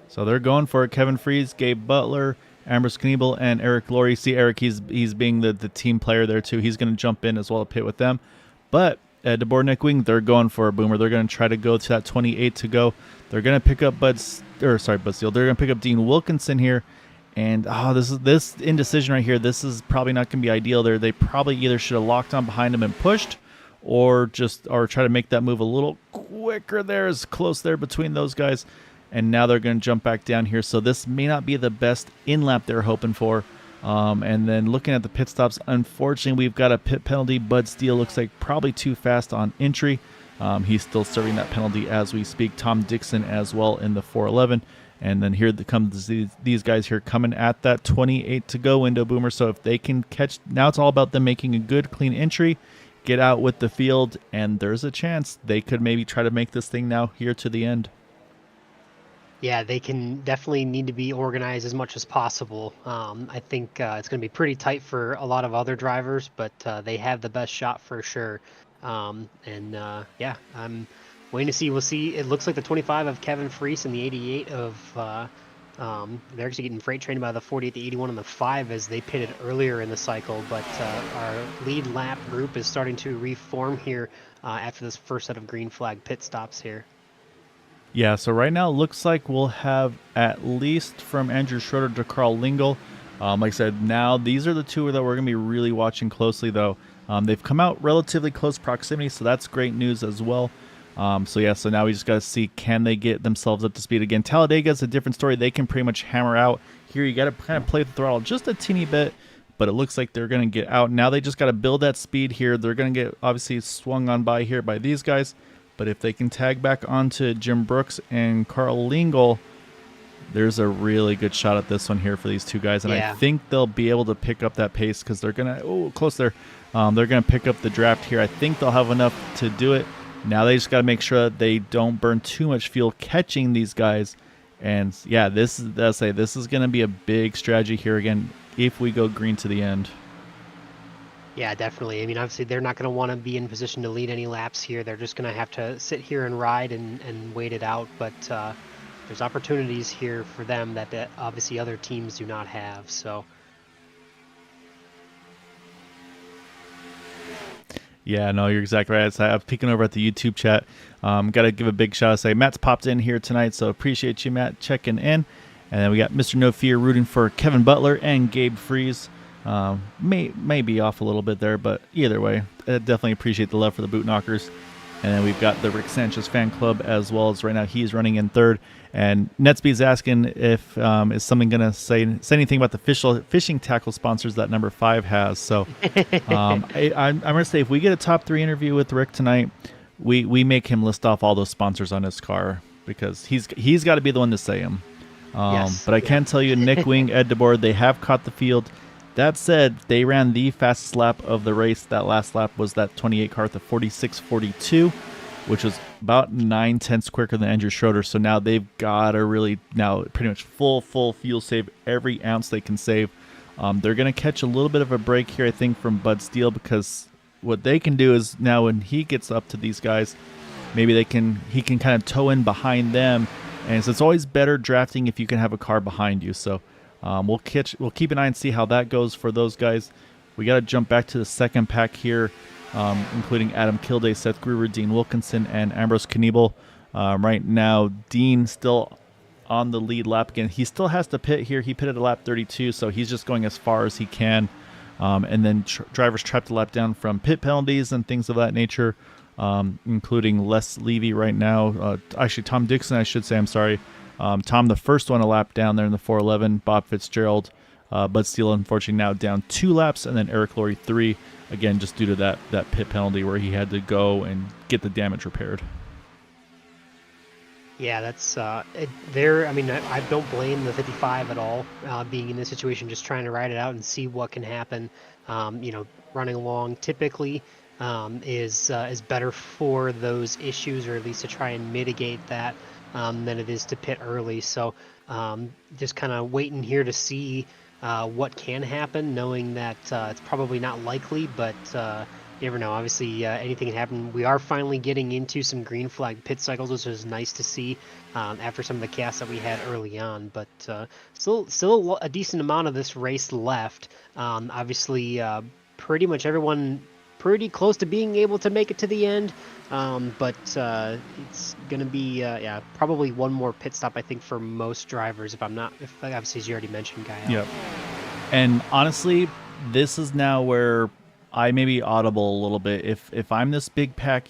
So they're going for it. Kevin Freese, Gabe Butler, Ambrose Kniebel, and Eric Laurie. See, Eric, he's being the team player there too. He's going to jump in as well to pit with them. But Ed DeBoer, Nick Wing, they're going for a Boomer. They're going to try to go to that 28 to go. They're going to pick up Bud Steele. They're going to pick up Dean Wilkinson here. And this indecision right here. This is probably not going to be ideal there. They probably either should have locked on behind him and pushed, or try to make that move a little quicker there. Is close there between those guys. And now they're going to jump back down here. So this may not be the best in lap they're hoping for. And then looking at the pit stops, unfortunately, we've got a pit penalty. Bud Steele looks like probably too fast on entry. He's still serving that penalty as we speak. Tom Dixon as well in the 411. And then here comes these guys here coming at that 28 to go window, Boomer. So if they can catch, now it's all about them making a good, clean entry, get out with the field, and there's a chance they could maybe try to make this thing now here to the end. Yeah, they can definitely need to be organized as much as possible. I think it's going to be pretty tight for a lot of other drivers, but they have the best shot for sure. I'm waiting to see. We'll see. It looks like the 25 of Kevin Freese and the 88 of they're actually getting freight trained by the 48, the 81, and the 5 as they pitted earlier in the cycle. But our lead lap group is starting to reform here after this first set of green flag pit stops here. Yeah, so right now it looks like we'll have at least from Andrew Schroeder to Carl Lingle. Like I said, now these are the two that we're going to be really watching closely, though. They've come out relatively close proximity, so that's great news as well. So now we just got to see, can they get themselves up to speed again? Talladega is a different story. They can pretty much hammer out. Here you got to kind of play with the throttle just a teeny bit, but it looks like they're going to get out. Now they just got to build that speed here. They're going to get obviously swung on by here by these guys. But if they can tag back onto Jim Brooks and Carl Lingle, there's a really good shot at this one here for these two guys. And I think they'll be able to pick up that pace because they're going to, close there. They're going to pick up the draft here. I think they'll have enough to do it. Now they just got to make sure that they don't burn too much fuel catching these guys. And yeah, this is going to be a big strategy here again if we go green to the end. Yeah, definitely. I mean, obviously, they're not going to want to be in position to lead any laps here. They're just going to have to sit here and ride and wait it out. But there's opportunities here for them that obviously other teams do not have. So. Yeah, no, you're exactly right. I'm peeking over at the YouTube chat. Got to give a big shout out. Say Matt's popped in here tonight, so appreciate you, Matt, checking in. And then we got Mr. No Fear rooting for Kevin Butler and Gabe Freese. May be off a little bit there, but either way, I definitely appreciate the love for the boot knockers. And then we've got the Rick Sanchez fan club as well, as right now he's running in third. And Netsby's asking if is something going to say anything about the fishing tackle sponsors that number 5 has. So I'm going to say if we get a top 3 interview with Rick tonight, we make him list off all those sponsors on his car, because he's got to be the one to say them. Yes. But I can tell you, Nick Wing, Ed DeBoer, they have caught the field. That said, they ran the fastest lap of the race. That last lap was that 28 car at the 46.42, which was about 9/10 quicker than Andrew Schroeder. So now they've got to really now pretty much full fuel save every ounce they can save. They're going to catch a little bit of a break here, I think, from Bud Steele, because what they can do is now when he gets up to these guys, maybe he can kind of toe in behind them. And so it's always better drafting if you can have a car behind you. So we'll keep an eye and see how that goes for those guys. We got to jump back to the second pack here, including Adam Kilday, Seth Gruber, Dean Wilkinson, and Ambrose Kniebel. Right now, Dean still on the lead lap again. He still has to pit here. He pitted at lap 32, so he's just going as far as he can. And then drivers trapped a lap down from pit penalties and things of that nature, including Les Levy right now. Actually, Tom Dixon, I should say. I'm sorry. Tom, the first one, a lap down there in the 411. Bob Fitzgerald, Bud Steele, unfortunately, now down 2 laps. And then Eric Laurie 3, again, just due to that pit penalty where he had to go and get the damage repaired. Yeah, that's there. I mean, I don't blame the 55 at all, being in this situation, just trying to ride it out and see what can happen. Running along typically is better for those issues, or at least to try and mitigate that, than it is to pit early. So just kind of waiting here to see what can happen, knowing that it's probably not likely, but you never know. Obviously, anything can happen. We are finally getting into some green flag pit cycles, which is nice to see after some of the chaos that we had early on. But still a decent amount of this race left. Obviously, pretty much everyone pretty close to being able to make it to the end. But it's going to be, probably one more pit stop, I think, for most drivers, if obviously, as you already mentioned, Guy. Yep. And honestly, this is now where I may be audible a little bit. If I'm this big pack,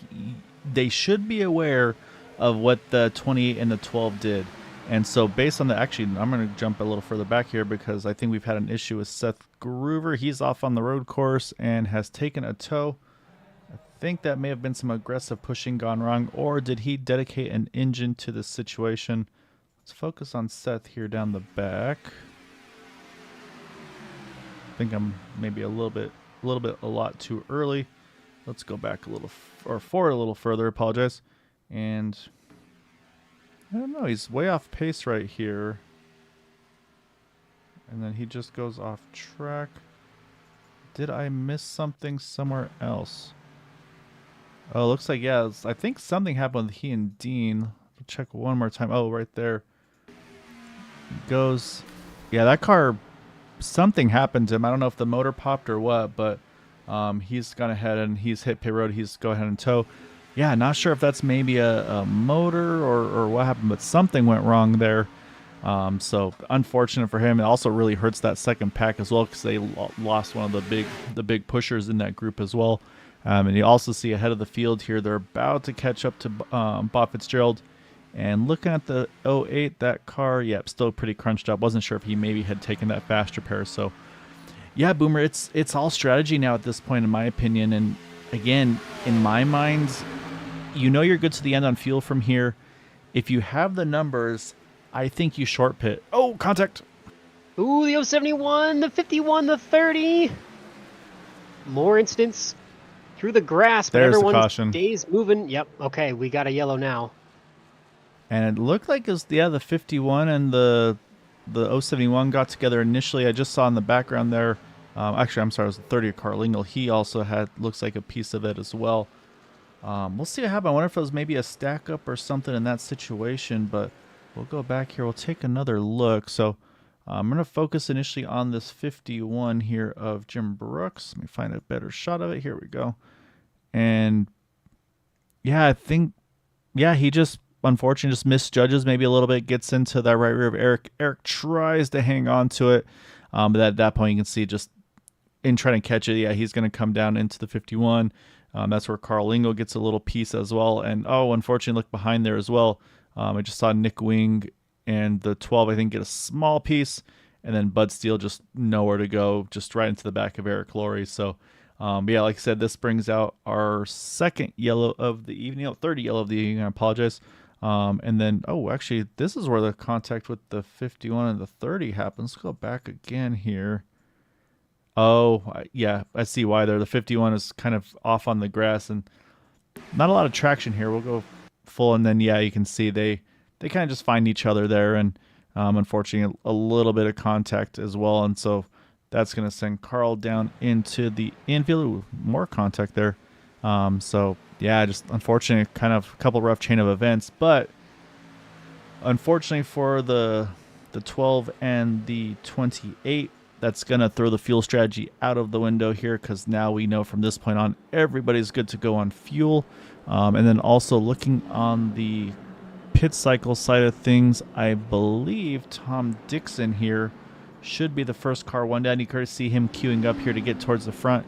they should be aware of what the 28 and the 12 did. And so based on actually, I'm going to jump a little further back here, because I think we've had an issue with Seth Gruber. He's off on the road course and has taken a tow. I think that may have been some aggressive pushing gone wrong, or did he dedicate an engine to this situation? Let's focus on Seth here down the back. I think I'm maybe a lot too early. Let's go back a little, or forward a little further, apologize. And I don't know, he's way off pace right here. And then he just goes off track. Did I miss something somewhere else? Oh, looks like, yeah, I think something happened with he and Dean. I'll check one more time. Oh, right there. He goes, yeah, that car, something happened to him. I don't know if the motor popped or what, but he's gone ahead and he's hit pit road. He's go ahead and tow. Yeah, not sure if that's maybe a motor or what happened, but something went wrong there. So unfortunate for him. It also really hurts that second pack as well, because they lost one of the big pushers in that group as well. And you also see ahead of the field here, they're about to catch up to Bob Fitzgerald. And looking at the 08, that car, yep, still pretty crunched up. Wasn't sure if he maybe had taken that fast repair. So, yeah, Boomer, it's all strategy now at this point, in my opinion. And again, in my mind, you're good to the end on fuel from here. If you have the numbers, I think you short pit. Oh, contact. Ooh, the 071, the 51, the 30. More incidents through the grass, but there's everyone's the caution. Days moving. Yep, okay, we got a yellow now. And it looked like it was, the 51 and the 071 got together initially. I just saw in the background there. Actually, I'm sorry, it was the 30 of Carlingle. He also looks like a piece of it as well. We'll see what happens. I wonder if it was maybe a stack up or something in that situation, but we'll go back here. We'll take another look. So I'm going to focus initially on this 51 here of Jim Brooks. Let me find a better shot of it. Here we go. And yeah, I think, he just unfortunately just misjudges maybe a little bit, gets into that right rear of Eric. Eric tries to hang on to it, but at that point you can see just in trying to catch it, yeah, he's going to come down into the 51. That's where Carl Lingo gets a little piece as well. And unfortunately, look behind there as well. I just saw Nick Wing and the 12, I think, get a small piece. And then Bud Steele just nowhere to go, just right into the back of Eric Laurie. So, yeah, like I said, this brings out our second yellow of the evening, third yellow of the evening. I apologize. And then, actually, this is where the contact with the 51 and the 30 happens. Let's go back again here. Yeah, I see why there. The 51 is kind of off on the grass and not a lot of traction here. We'll go full, and then, yeah, you can see they kind of just find each other there, and unfortunately, a little bit of contact as well. And so that's going to send Carl down into the infield. Ooh, more contact there. So, yeah, just unfortunately, kind of a couple rough chain of events. But unfortunately for the 12 and the 28, that's going to throw the fuel strategy out of the window here, because now we know from this point on everybody's good to go on fuel. And then also looking on the pit cycle side of things, I believe Tom Dixon here should be the first car one down. You can see him queuing up here to get towards the front,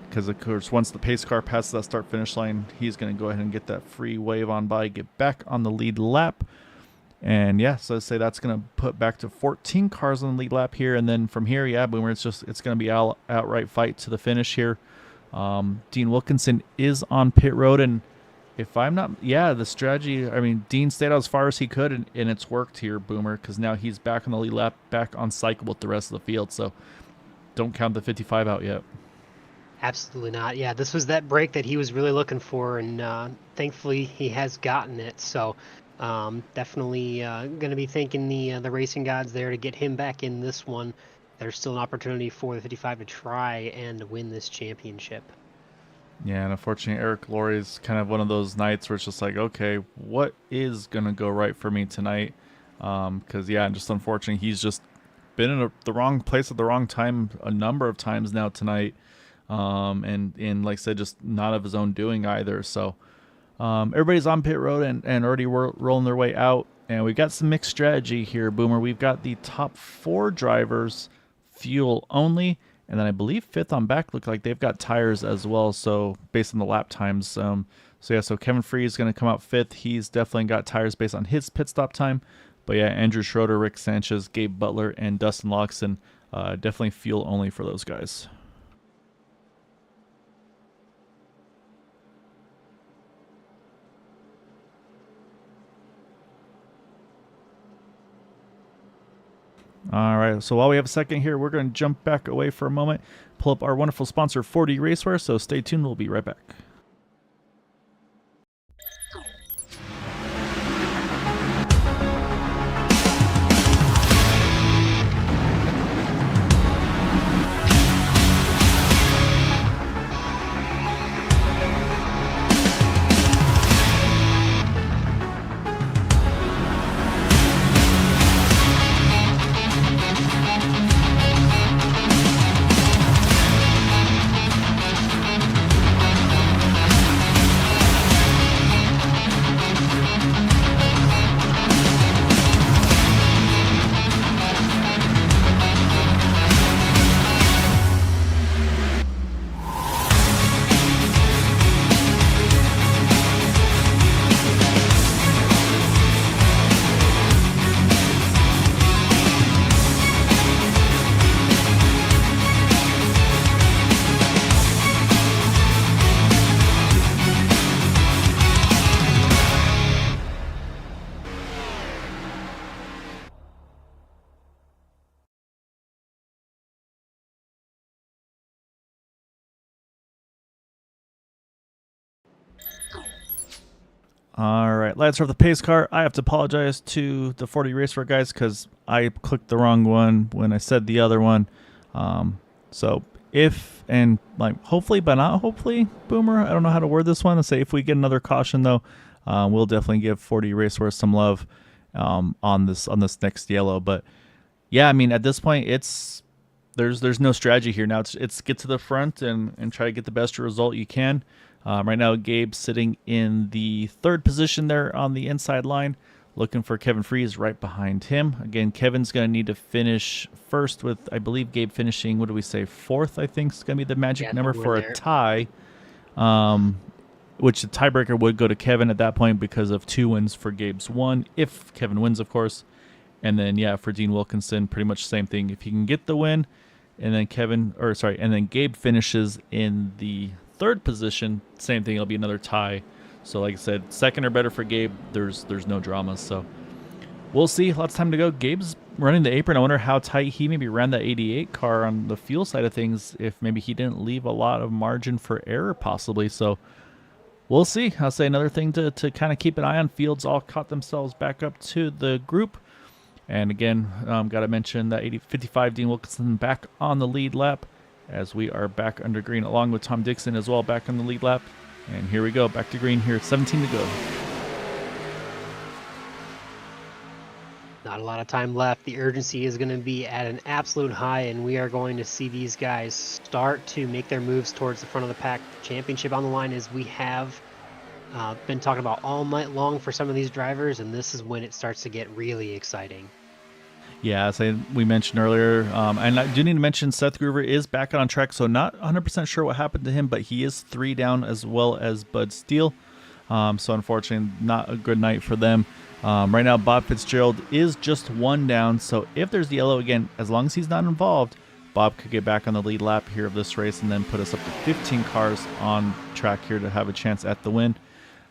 because of course once the pace car passes that start finish line, he's going to go ahead and get that free wave on by, get back on the lead lap. And yeah, so I'd say that's going to put back to 14 cars on the lead lap here. And then from here, yeah, Boomer, it's going to be outright fight to the finish here. Dean Wilkinson is on pit road, and if I'm not, the strategy, I mean, Dean stayed out as far as he could, and it's worked here, Boomer, because now he's back on the lead lap, back on cycle with the rest of the field. So don't count the 55 out yet. Absolutely not. Yeah, this was that break that he was really looking for, and thankfully he has gotten it. So definitely going to be thanking the racing gods there to get him back in this one. There's still an opportunity for the 55 to try and win this championship. Yeah, and unfortunately, Eric Laurie is kind of one of those nights where it's just like, okay, what is going to go right for me tonight? Because, yeah, just unfortunately, he's just been in the wrong place at the wrong time a number of times now tonight. And like I said, just not of his own doing either. So everybody's on pit road and already rolling their way out. And we've got some mixed strategy here, Boomer. We've got the top 4 drivers fuel only. And then I believe fifth on back look like they've got tires as well. So based on the lap times. So Kevin Free is going to come out fifth. He's definitely got tires based on his pit stop time. But yeah, Andrew Schroeder, Rick Sanchez, Gabe Butler, and Dustin Loxton, definitely fuel only for those guys. All right, so while we have a second here, we're going to jump back away for a moment, pull up our wonderful sponsor, 4D Racewear, so stay tuned. We'll be right back. All right, let's start the pace car. I have to apologize to the 40 Racewear guys because I clicked the wrong one when I said the other one. So if and like hopefully, but not hopefully, Boomer. I don't know how to word this one. Let's say if we get another caution though, we'll definitely give 40 Racewear some love on this next yellow. But yeah, I mean at this point there's no strategy here now. It's get to the front and try to get the best result you can. Right now, Gabe's sitting in the third position there on the inside line. Looking for Kevin Freese right behind him. Again, Kevin's going to need to finish first with, I believe, Gabe finishing, what do we say, fourth, I think is going to be the magic number for a tie. Which the tiebreaker would go to Kevin at that point because of 2 wins for Gabe's 1, if Kevin wins, of course. And then, yeah, for Dean Wilkinson, pretty much the same thing. If he can get the win, and then Gabe finishes in the 3rd position, same thing, it'll be another tie. So like I said, 2nd or better for Gabe, there's no dramas. So we'll see. Lots of time to go. Gabe's running the apron. I wonder how tight he maybe ran that 88 car on the fuel side of things, if maybe he didn't leave a lot of margin for error possibly. So we'll see. I'll say another thing to kind of keep an eye on. Fields all caught themselves back up to the group. And again, got to mention that 55 Dean Wilkinson back on the lead lap as we are back under green, along with Tom Dixon as well back on the lead lap. And here we go, back to green here, 17 to go. Not a lot of time left. The urgency is going to be at an absolute high, and we are going to see these guys start to make their moves towards the front of the pack. Championship on the line, as we have been talking about all night long for some of these drivers, and this is when it starts to get really exciting. Yeah, as we mentioned earlier, and I do need to mention Seth Groover is back on track, so not 100% sure what happened to him, but he is 3 down as well as Bud Steele. So unfortunately, not a good night for them. Right now, Bob Fitzgerald is just 1 down, so if there's the yellow again, as long as he's not involved, Bob could get back on the lead lap here of this race and then put us up to 15 cars on track here to have a chance at the win.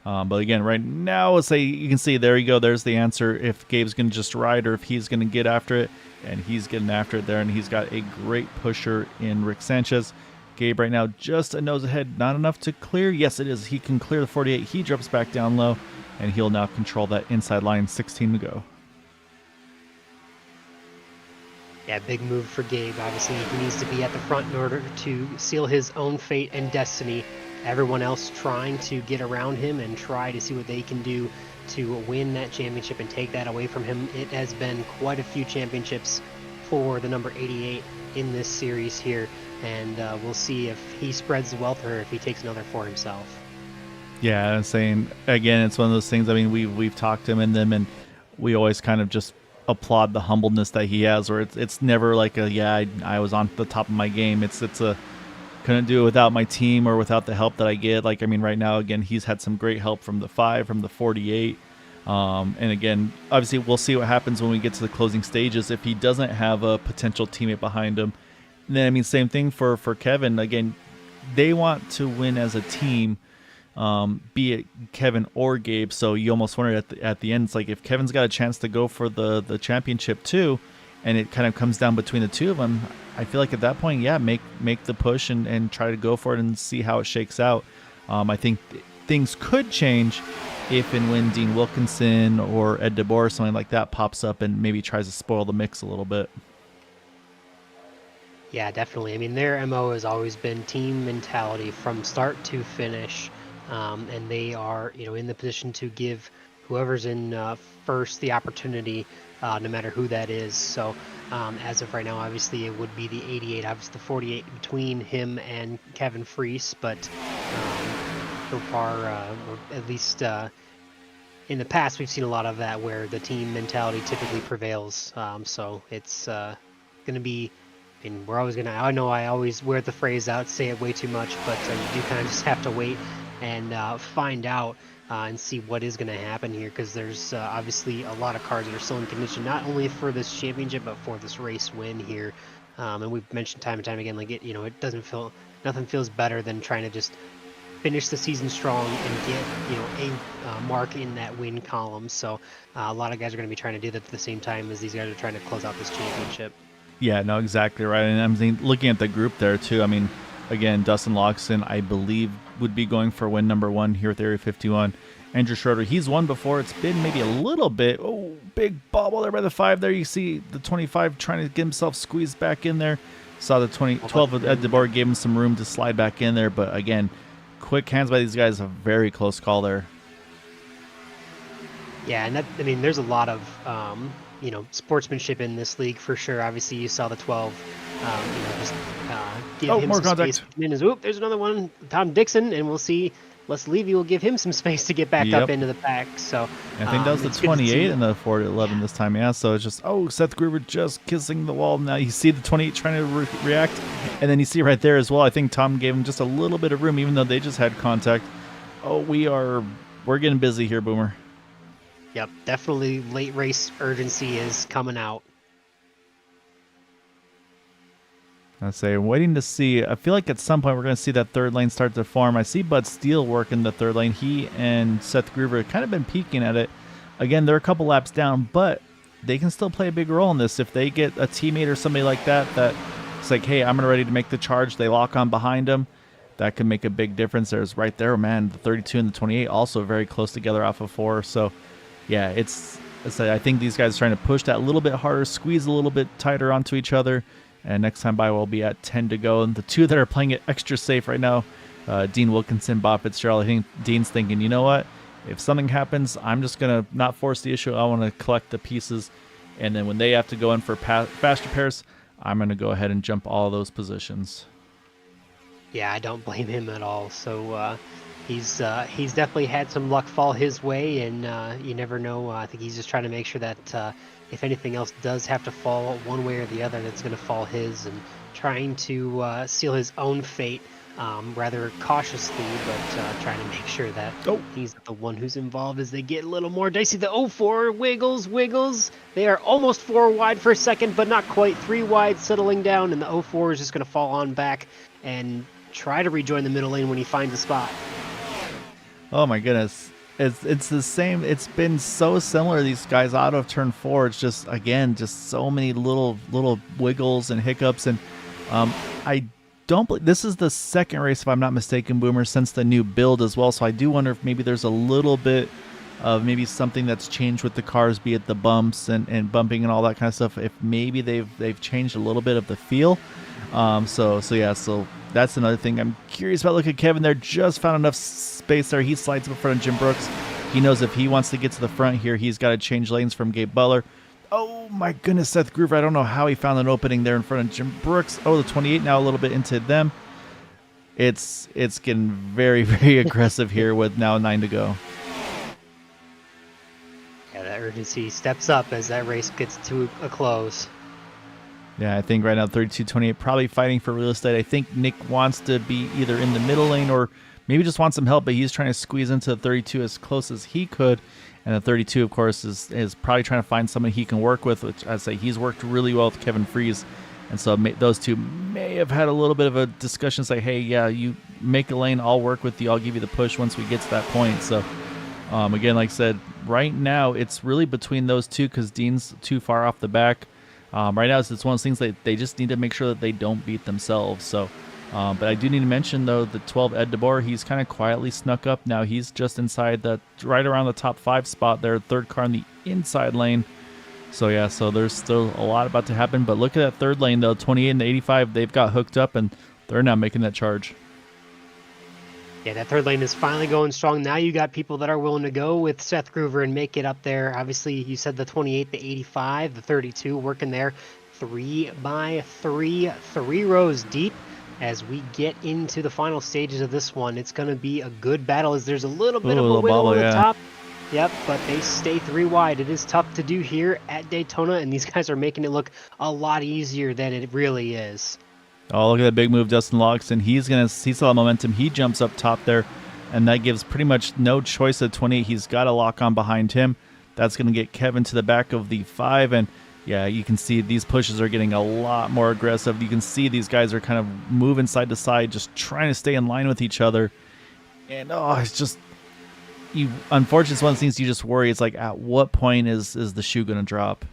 But again, right now, let's say you can see, there you go. There's the answer. If Gabe's going to just ride or if he's going to get after it, and he's getting after it there. And he's got a great pusher in Rick Sanchez. Gabe right now just a nose ahead. Not enough to clear. Yes, it is. He can clear the 48. He drops back down low, and he'll now control that inside line. 16 to go. Yeah, big move for Gabe. Obviously, he needs to be at the front in order to seal his own fate and destiny. Everyone else trying to get around him and try to see what they can do to win that championship and take that away from him. It has been quite a few championships for the number 88 in this series here, and we'll see if he spreads the wealth or if he takes another for himself. Yeah, I'm saying, again, it's one of those things, I mean, we've talked to him and them, and we always kind of just applaud the humbleness that he has, where it's never like I was on the top of my game. It's a couldn't do it without my team or without the help that I get. Like, I mean, right now, again, he's had some great help from the 5, from the 48. And again, obviously, we'll see what happens when we get to the closing stages. If he doesn't have a potential teammate behind him, then, I mean, same thing for Kevin. Again, they want to win as a team, be it Kevin or Gabe. So you almost wonder at the end, it's like if Kevin's got a chance to go for the championship too, and it kind of comes down between the two of them, I feel like at that point, yeah, make the push and try to go for it and see how it shakes out. I think things could change if and when Dean Wilkinson or Ed DeBoer or something like that pops up and maybe tries to spoil the mix a little bit. Yeah, definitely. I mean, their MO has always been team mentality from start to finish, and they are, in the position to give whoever's in first the opportunity, no matter who that is. So as of right now, obviously it would be the 88, obviously the 48 between him and Kevin Freese, but so far, or at least in the past, we've seen a lot of that where the team mentality typically prevails. So it's going to be, and we're always going to, I know I always wear the phrase out, say it way too much, but you do kind of just have to wait and find out and see what is going to happen here, because there's obviously a lot of cars that are still in contention, not only for this championship, but for this race win here. And we've mentioned time and time again, like it doesn't feel, nothing feels better than trying to just finish the season strong and get a mark in that win column. So a lot of guys are going to be trying to do that at the same time as these guys are trying to close out this championship. Yeah, no, exactly right. And I'm looking at the group there too. I mean, again, Dustin Loxton, I believe, would be going for win number 1 here with Area 51. Andrew Schroeder, he's won before. It's been maybe a little bit. Oh, big bobble there by the 5 there. You see the 25 trying to get himself squeezed back in there. Saw the 12 of Ed DeBoer gave him some room to slide back in there. But again, quick hands by these guys. A very close call there. Yeah, and that, I mean, there's a lot of sportsmanship in this league for sure. Obviously, you saw the 12, just give him more some contact. space. And there's another one, Tom Dixon, and we'll see Les Levy will give him some space to get back up Yep. into the pack. So I think that was the it's good to 28 see. and the 4-11 this time. Yeah, so it's just, oh, Seth Gruber just kissing the wall. Now you see the 28 trying to react, and then you see right there as well, I think Tom gave him just a little bit of room, even though they just had contact. Oh, we're getting busy here, Boomer. Yep, definitely late race urgency is coming out. I say, waiting to see. I feel like at some point we're going to see that third lane start to form. I see Bud Steele working the third lane. He and Seth Gruber have kind of been peeking at it. Again, they're a couple laps down, but they can still play a big role in this. If they get a teammate or somebody like that, it's like, hey, I'm ready to make the charge. They lock on behind them. That can make a big difference. There's right there, man. The 32 and the 28 also very close together off of 4. So, yeah, I think these guys are trying to push that a little bit harder, squeeze a little bit tighter onto each other. And next time by, we'll be at 10 to go. And the two that are playing it extra safe right now, Dean Wilkinson, Bob Fitzgerald. I think Dean's thinking, you know what? If something happens, I'm just going to not force the issue. I want to collect the pieces. And then when they have to go in for fast repairs, I'm going to go ahead and jump all those positions. Yeah, I don't blame him at all. So he's definitely had some luck fall his way, and you never know. I think he's just trying to make sure that if anything else does have to fall one way or the other, that's going to fall his, and trying to seal his own fate rather cautiously, but trying to make sure that he's the one who's involved as they get a little more dicey. The 04 wiggles. They are almost 4 wide for a second, but not quite. 3 wide, settling down, and the 04 is just going to fall on back and try to rejoin the middle lane when he finds a spot. Oh my goodness. It's the same. It's been so similar, these guys out of turn 4. It's just, again, just so many little wiggles and hiccups. And I don't believe this is the second race, if I'm not mistaken, Boomer, since the new build as well. So I do wonder if maybe there's a little bit of maybe something that's changed with the cars, be it the bumps and bumping and all that kind of stuff. If maybe they've changed a little bit of the feel. So that's another thing I'm curious about. Look at Kevin there, just found enough space there. He slides up in front of Jim Brooks. He knows if he wants to get to the front here, he's got to change lanes from Gabe Butler. Oh my goodness, Seth Gruber, I don't know how he found an opening there in front of Jim Brooks. Oh, the 28 now a little bit into them. It's getting very, very aggressive here with now 9 to go. Yeah, that urgency steps up as that race gets to a close. Yeah, I think right now 32-28 probably fighting for real estate. I think Nick wants to be either in the middle lane or maybe just wants some help, but he's trying to squeeze into the 32 as close as he could. And the 32, of course, is probably trying to find somebody he can work with, which I say he's worked really well with Kevin Freeze. And so those two may have had a little bit of a discussion, say, hey, yeah, you make a lane, I'll work with you, I'll give you the push once we get to that point. So, again, like I said, right now it's really between those two because Dean's too far off the back. Right now, it's one of those things that they just need to make sure that they don't beat themselves. So, but I do need to mention, though, the 12 Ed DeBoer, he's kind of quietly snuck up. Now he's just inside right around the top 5 spot there, third car in the inside lane. So, yeah, so there's still a lot about to happen. But look at that third lane, though, 28 and 85, they've got hooked up, and they're now making that charge. Yeah, that third lane is finally going strong. Now you got people that are willing to go with Seth Gruber and make it up there. Obviously, you said the 28, the 85, the 32 working there. 3 by 3, 3 rows deep. As we get into the final stages of this one, it's going to be a good battle as there's a little bit of a wiggle on the top. Yep, but they stay 3 wide. It is tough to do here at Daytona, and these guys are making it look a lot easier than it really is. Oh, look at that big move, Dustin Logston. He's still have momentum. He jumps up top there, and that gives pretty much no choice at 28. He's got a lock on behind him. That's going to get Kevin to the back of the 5, and yeah, you can see these pushes are getting a lot more aggressive. You can see these guys are kind of moving side to side, just trying to stay in line with each other. And it's just, unfortunately, it's one of the things you just worry. It's like, at what point is the shoe going to drop?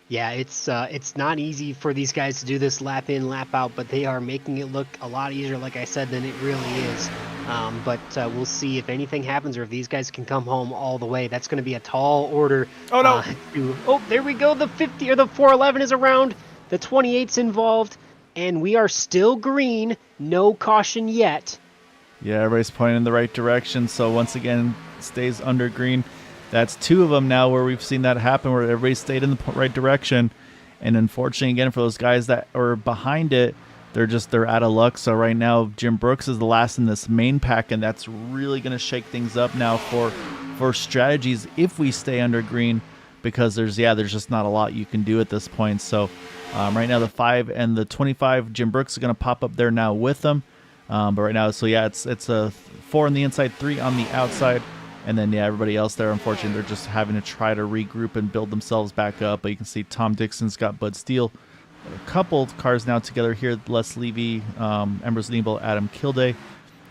Yeah, it's not easy for these guys to do this lap in, lap out, but they are making it look a lot easier, like I said, than it really is. But we'll see if anything happens or if these guys can come home all the way. That's going to be a tall order. Oh, no. There we go. The 50 or the 411 is around. The 28's involved, and we are still green. No caution yet. Yeah, everybody's pointing in the right direction. So once again, stays under green. That's 2 of them now where we've seen that happen, where everybody stayed in the right direction. And unfortunately, again, for those guys that are behind it, they're out of luck. So right now, Jim Brooks is the last in this main pack, and that's really going to shake things up now for strategies if we stay under green, because there's just not a lot you can do at this point. So right now, the 5 and the 25, Jim Brooks is going to pop up there now with them. But right now, so yeah, it's a 4 on the inside, 3 on the outside. And then, yeah, everybody else there, unfortunately, they're just having to try to regroup and build themselves back up. But you can see Tom Dixon's got Bud Steele. A couple cars now together here. Les Levy, Embers Nebel, Adam Kilday.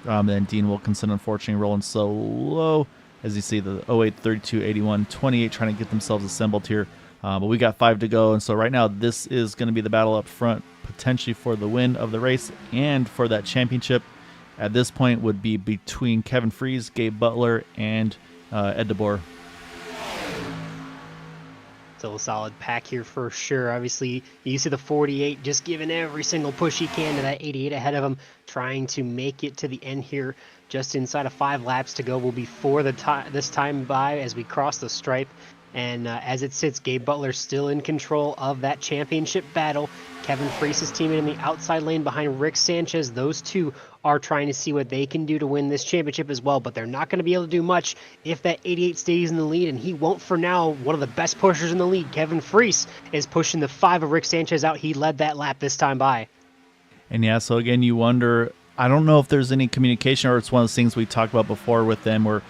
Then Dean Wilkinson, unfortunately, rolling so low. As you see, the 08, 32, 81, 28 trying to get themselves assembled here. But we got 5 to go. And so right now, this is going to be the battle up front, potentially for the win of the race and for that championship. At this point would be between Kevin Freese, Gabe Butler, and Ed DeBoer. Still a solid pack here for sure. Obviously, you see the 48 just giving every single push he can to that 88 ahead of him, trying to make it to the end here. Just inside of 5 laps to go will be for this time by as we cross the stripe. And as it sits, Gabe Butler still in control of that championship battle. Kevin Freese's teammate in the outside lane behind Rick Sanchez. Those two are trying to see what they can do to win this championship as well, but they're not going to be able to do much if that 88 stays in the lead, and he won't for now. One of the best pushers in the lead, Kevin Freese, is pushing the 5 of Rick Sanchez out. He led that lap this time by. And yeah, so again, you wonder, I don't know if there's any communication, or it's one of those things we talked about before with them where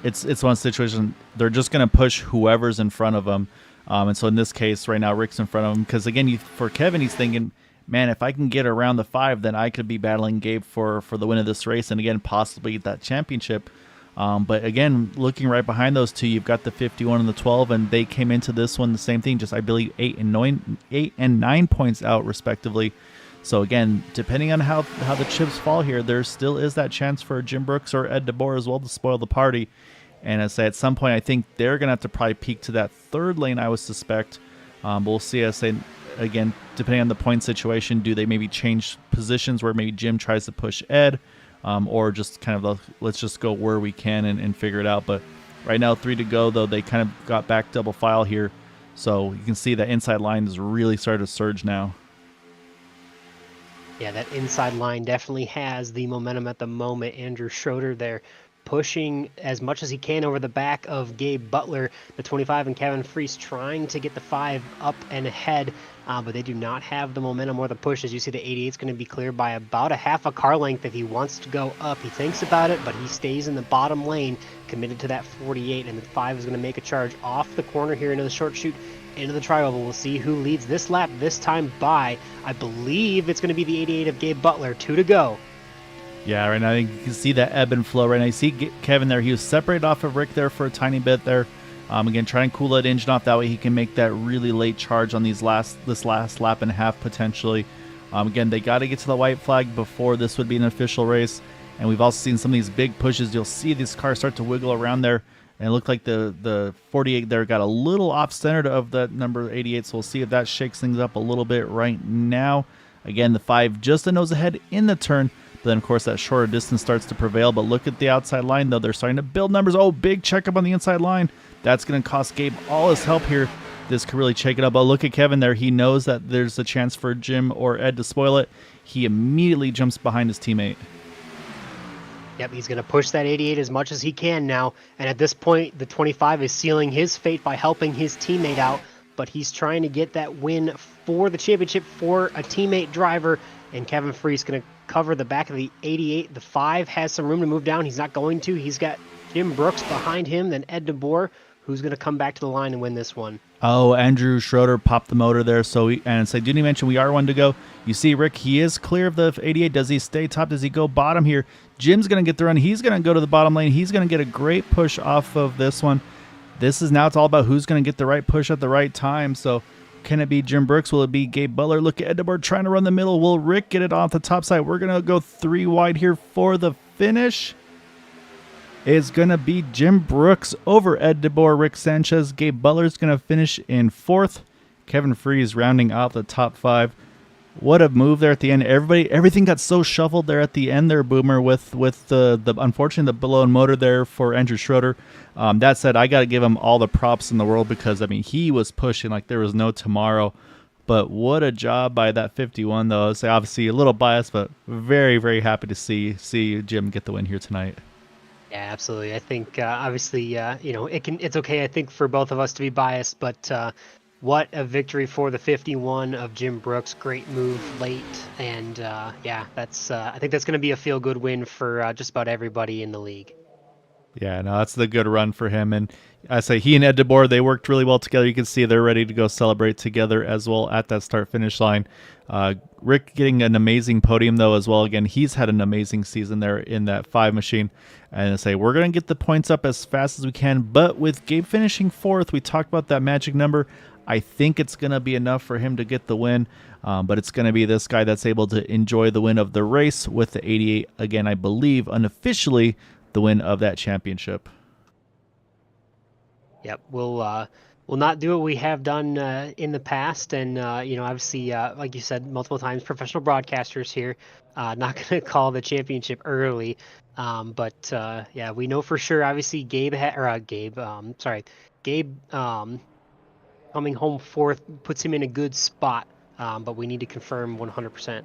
it's one situation they're just going to push whoever's in front of them. And so in this case, right now, Rick's in front of him. Because again, for Kevin, he's thinking, man, if I can get around the 5, then I could be battling Gabe for the win of this race, and again, possibly that championship. But again, looking right behind those two, you've got the 51 and the 12, and they came into this one the same thing, just I believe 8 and 9 points out respectively. So again, depending on how the chips fall here, there still is that chance for Jim Brooks or Ed DeBoer as well to spoil the party. And I say at some point, I think they're going to have to probably peak to that 3rd lane, I would suspect. But we'll see. I say, again, depending on the point situation, do they maybe change positions where maybe Jim tries to push Ed, or just kind of let's just go where we can and figure it out. But right now, 3 to go, though, they kind of got back double file here. So you can see that inside line is really starting to surge now. Yeah, that inside line definitely has the momentum at the moment. Andrew Schroeder there pushing as much as he can over the back of Gabe Butler, the 25, and Kevin Freese trying to get the 5 up and ahead, but they do not have the momentum or the push. As you see, the 88 is going to be cleared by about a half a car length if he wants to go up. He thinks about it, but he stays in the bottom lane, committed to that 48, and the 5 is going to make a charge off the corner here into the short chute, into the tri-oval. We'll see who leads this lap this time by. I believe it's going to be the 88 of Gabe Butler. 2 to go. Yeah, right now you can see that ebb and flow. Right now you see Kevin there. He was separated off of Rick there for a tiny bit there. Again, try and cool that engine off. That way he can make that really late charge on this last lap and a half potentially. Again, they got to get to the white flag before this would be an official race. And we've also seen some of these big pushes. You'll see this car start to wiggle around there. And it looked like the 48 there got a little off-centered of that number 88. So we'll see if that shakes things up a little bit right now. Again, the 5 just a nose ahead in the turn. But then, of course, that shorter distance starts to prevail. But look at the outside line, though. They're starting to build numbers. Oh, big checkup on the inside line. That's going to cost Gabe all his help here. This could really shake it up. But look at Kevin there. He knows that there's a chance for Jim or Ed to spoil it. He immediately jumps behind his teammate. Yep, he's going to push that 88 as much as he can now. And at this point, the 25 is sealing his fate by helping his teammate out. But he's trying to get that win for the championship for a teammate driver. And Kevin Freese going to cover the back of the 88. The 5 has some room to move down. He's not going to. He's got Jim Brooks behind him, then Ed DeBoer, who's going to come back to the line and win this one. Oh, Andrew Schroeder popped the motor there. And so didn't he mention we are 1 to go? You see, Rick, he is clear of the 88. Does he stay top? Does he go bottom here? Jim's going to get the run. He's going to go to the bottom lane. He's going to get a great push off of this one. It's all about who's going to get the right push at the right time. So can it be Jim Brooks? Will it be Gabe Butler? Look at Ed DeBoer trying to run the middle. Will Rick get it off the top side? We're going to go 3 wide here for the finish. It's going to be Jim Brooks over Ed DeBoer, Rick Sanchez. Gabe Butler's going to finish in 4th. Kevin Freese rounding out the top 5. What a move there at the end. Everything got so shuffled there at the end there, Boomer, with the unfortunately the blown motor there for Andrew Schroeder. That said, I got to give him all the props in the world because, I mean, he was pushing like there was no tomorrow. But what a job by that 51, though. So obviously a little biased, but very, very happy to see Jim get the win here tonight. Yeah, absolutely. I think obviously, it's okay. I think for both of us to be biased, but what a victory for the 51 of Jim Brooks. Great move late, and yeah, that's I think that's going to be a feel good win for just about everybody in the league. Yeah, no, that's the good run for him. And I say he and Ed DeBoer, they worked really well together. You can see they're ready to go celebrate together as well at that start finish line. Rick getting an amazing podium though as well. Again, he's had an amazing season there in that 5 machine. And I say we're gonna get the points up as fast as we can. But with Gabe finishing 4th, we talked about that magic number. I think it's gonna be enough for him to get the win. But it's going to be this guy that's able to enjoy the win of the race with the 88. Again, I believe unofficially the win of that championship. Yep, we'll not do what we have done in the past, and obviously, like you said multiple times, professional broadcasters here, not going to call the championship early, but yeah, we know for sure. Obviously, Gabe coming home 4th puts him in a good spot, but we need to confirm 100%,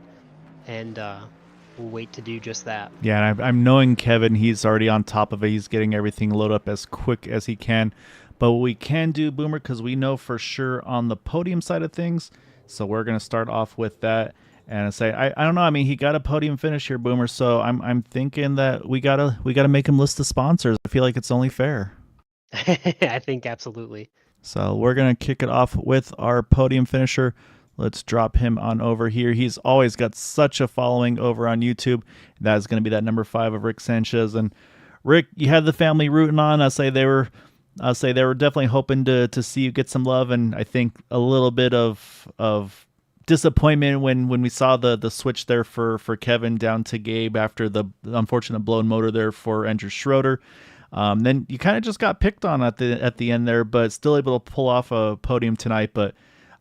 and we'll wait to do just that. Yeah, and I'm knowing Kevin. He's already on top of it. He's getting everything loaded up as quick as he can. But what we can do, Boomer, because we know for sure on the podium side of things. So we're gonna start off with that and say I don't know. I mean, he got a podium finish here, Boomer. So I'm thinking that we gotta make him list the sponsors. I feel like it's only fair. I think absolutely. So we're going to kick it off with our podium finisher. Let's drop him on over here. He's always got such a following over on YouTube. That is going to be that number 5 of Rick Sanchez. And Rick, you had the family rooting on. I'll say they were definitely hoping to see you get some love, and I think a little bit of disappointment when we saw the switch there for Kevin down to Gabe after the unfortunate blown motor there for Andrew Schroeder. Then you kind of just got picked on at the end there, but still able to pull off a podium tonight. But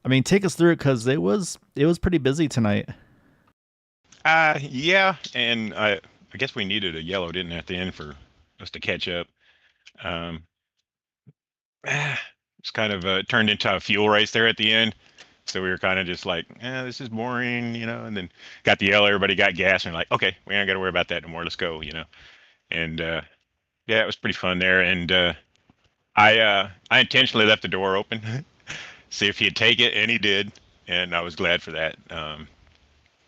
I mean, take us through it because it was pretty busy tonight. Yeah, and I guess we needed a yellow, didn't at the end for us to catch up. Um, it's kind of turned into a fuel race there at the end. So we were kind of just like, this is boring, and then got the yellow, everybody got gas, and we're like, okay, we ain't got to worry about that no more. Let's go, And yeah, it was pretty fun there. And I intentionally left the door open, see if he'd take it, and he did. And I was glad for that,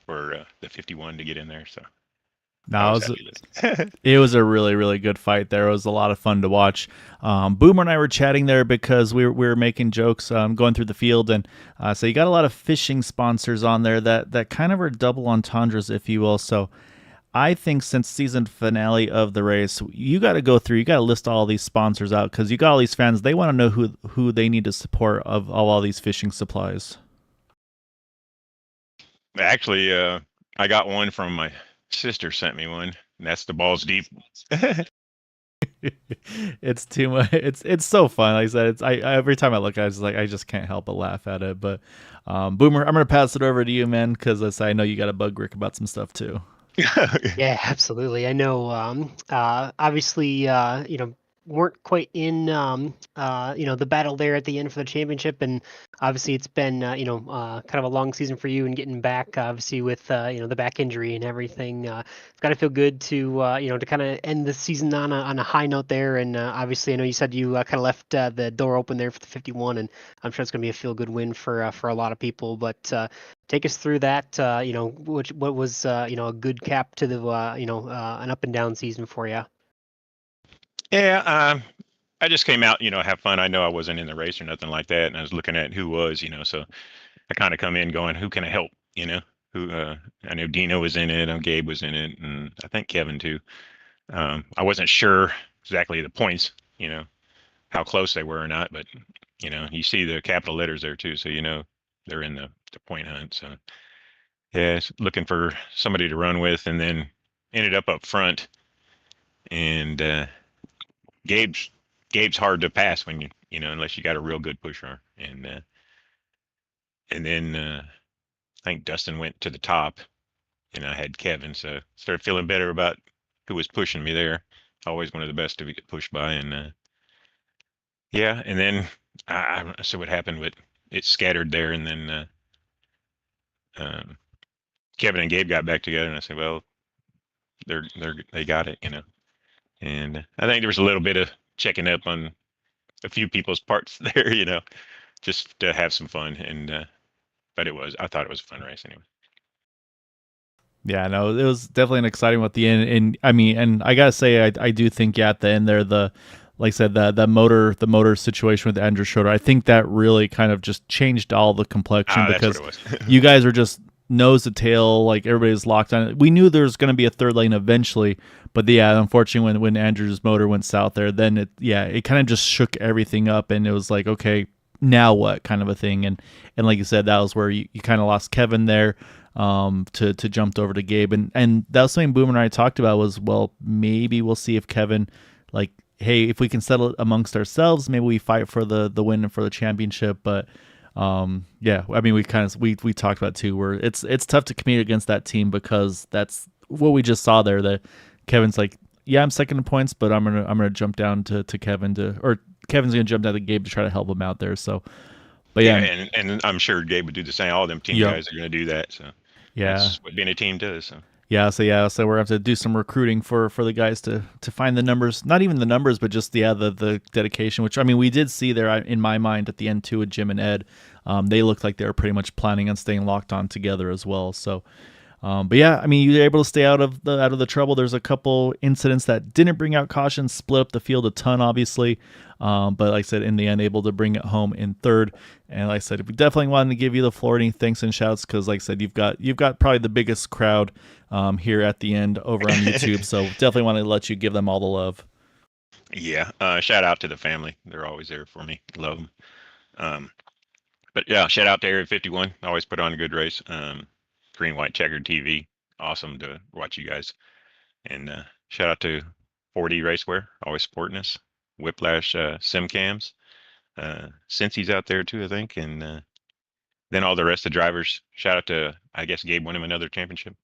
for the 51 to get in there. So I No, was happy with it. it was a really, really good fight there. It was a lot of fun to watch. Boomer and I were chatting there because we were making jokes going through the field. And so you got a lot of fishing sponsors on there that kind of are double entendres, if you will. So I think since season finale of the race, you got to go through, you got to list all these sponsors out because you got all these fans. They want to know who they need to support of all these fishing supplies. Actually, I got one from my sister, sent me one, and that's the Balls Deep. It's too much. It's so fun. Like I said, I every time I look at it, it's like I just can't help but laugh at it. But Boomer, I'm gonna pass it over to you, man, because I know you got to bug Rick about some stuff too. Yeah, absolutely. I know, obviously, weren't quite in, the battle there at the end for the championship. And obviously it's been, kind of a long season for you and getting back, obviously with, the back injury and everything. It's got to feel good to, to kind of end the season on a high note there. And obviously I know you said you kind of left the door open there for the 51, and I'm sure it's going to be a feel good win for a lot of people. But take us through that. What was a good cap to the an up and down season for you. Yeah, I just came out, have fun. I know I wasn't in the race or nothing like that, and I was looking at who was, so I kind of come in going, who can I help? Who I know Dino was in it, Gabe was in it, and I think Kevin too. I wasn't sure exactly the points, how close they were or not, but you see the capital letters there too, so they're in the point hunt. So yeah, looking for somebody to run with, and then ended up front, and Gabe's Gabe's hard to pass when unless you got a real good pusher, and then I think Dustin went to the top, and I had Kevin, so started feeling better about who was pushing me there. Always one of the best to get pushed by, and yeah, and then I see what happened, but it scattered there, and then Kevin and Gabe got back together, and I said, well, they got it, And I think there was a little bit of checking up on a few people's parts there, just to have some fun. And but I thought it was a fun race anyway. Yeah, no, it was definitely an exciting one at the end, and I mean, and I gotta say, I do think at the end there, like I said, the motor situation with Andrew Schroeder, I think that really kind of just changed all the complexion because That's what it was. you guys were just nose to tail, like everybody was locked on it. We knew there was going to be a third lane eventually, but yeah, unfortunately, when Andrew's motor went south there, then it kind of just shook everything up, and it was like, okay, now what kind of a thing, and like you said, that was where you kind of lost Kevin there. To jumped over to Gabe, and that was something Boomer and I talked about was, well, maybe we'll see if Kevin, like, hey, if we can settle it amongst ourselves, maybe we fight for the win and for the championship. But yeah, I mean, we talked about too, where it's tough to compete against that team because that's what we just saw there. That Kevin's like, yeah, I'm second in points, but I'm gonna jump down to Kevin or Kevin's gonna jump down to Gabe to try to help him out there. So, but yeah, and I'm sure Gabe would do the same. All them team guys are gonna do that. So that's what being a team does. So. So we're gonna have to do some recruiting for the guys to find the numbers, not even the numbers, but just the dedication. Which, I mean, we did see there in my mind at the end too with Jim and Ed. They looked like they were pretty much planning on staying locked on together as well. So, but yeah, I mean, you were able to stay out of the trouble. There's a couple incidents that didn't bring out caution, split up the field a ton, obviously. But like I said, in the end, able to bring it home in third. And like I said, we definitely wanted to give you the Floridian thanks and shouts because, like I said, you've got probably the biggest crowd here at the end over on YouTube. So definitely want to let you give them all the love. Yeah, shout out to the family. They're always there for me. Love them. But yeah, shout out to Area 51. Always put on a good race. Green, white, checkered TV. Awesome to watch you guys. And shout out to 4D Racewear. Always supporting us. Whiplash sim cams. Cincy's out there too, I think. And then all the rest of the drivers. Shout out to, I guess, Gabe won him another championship.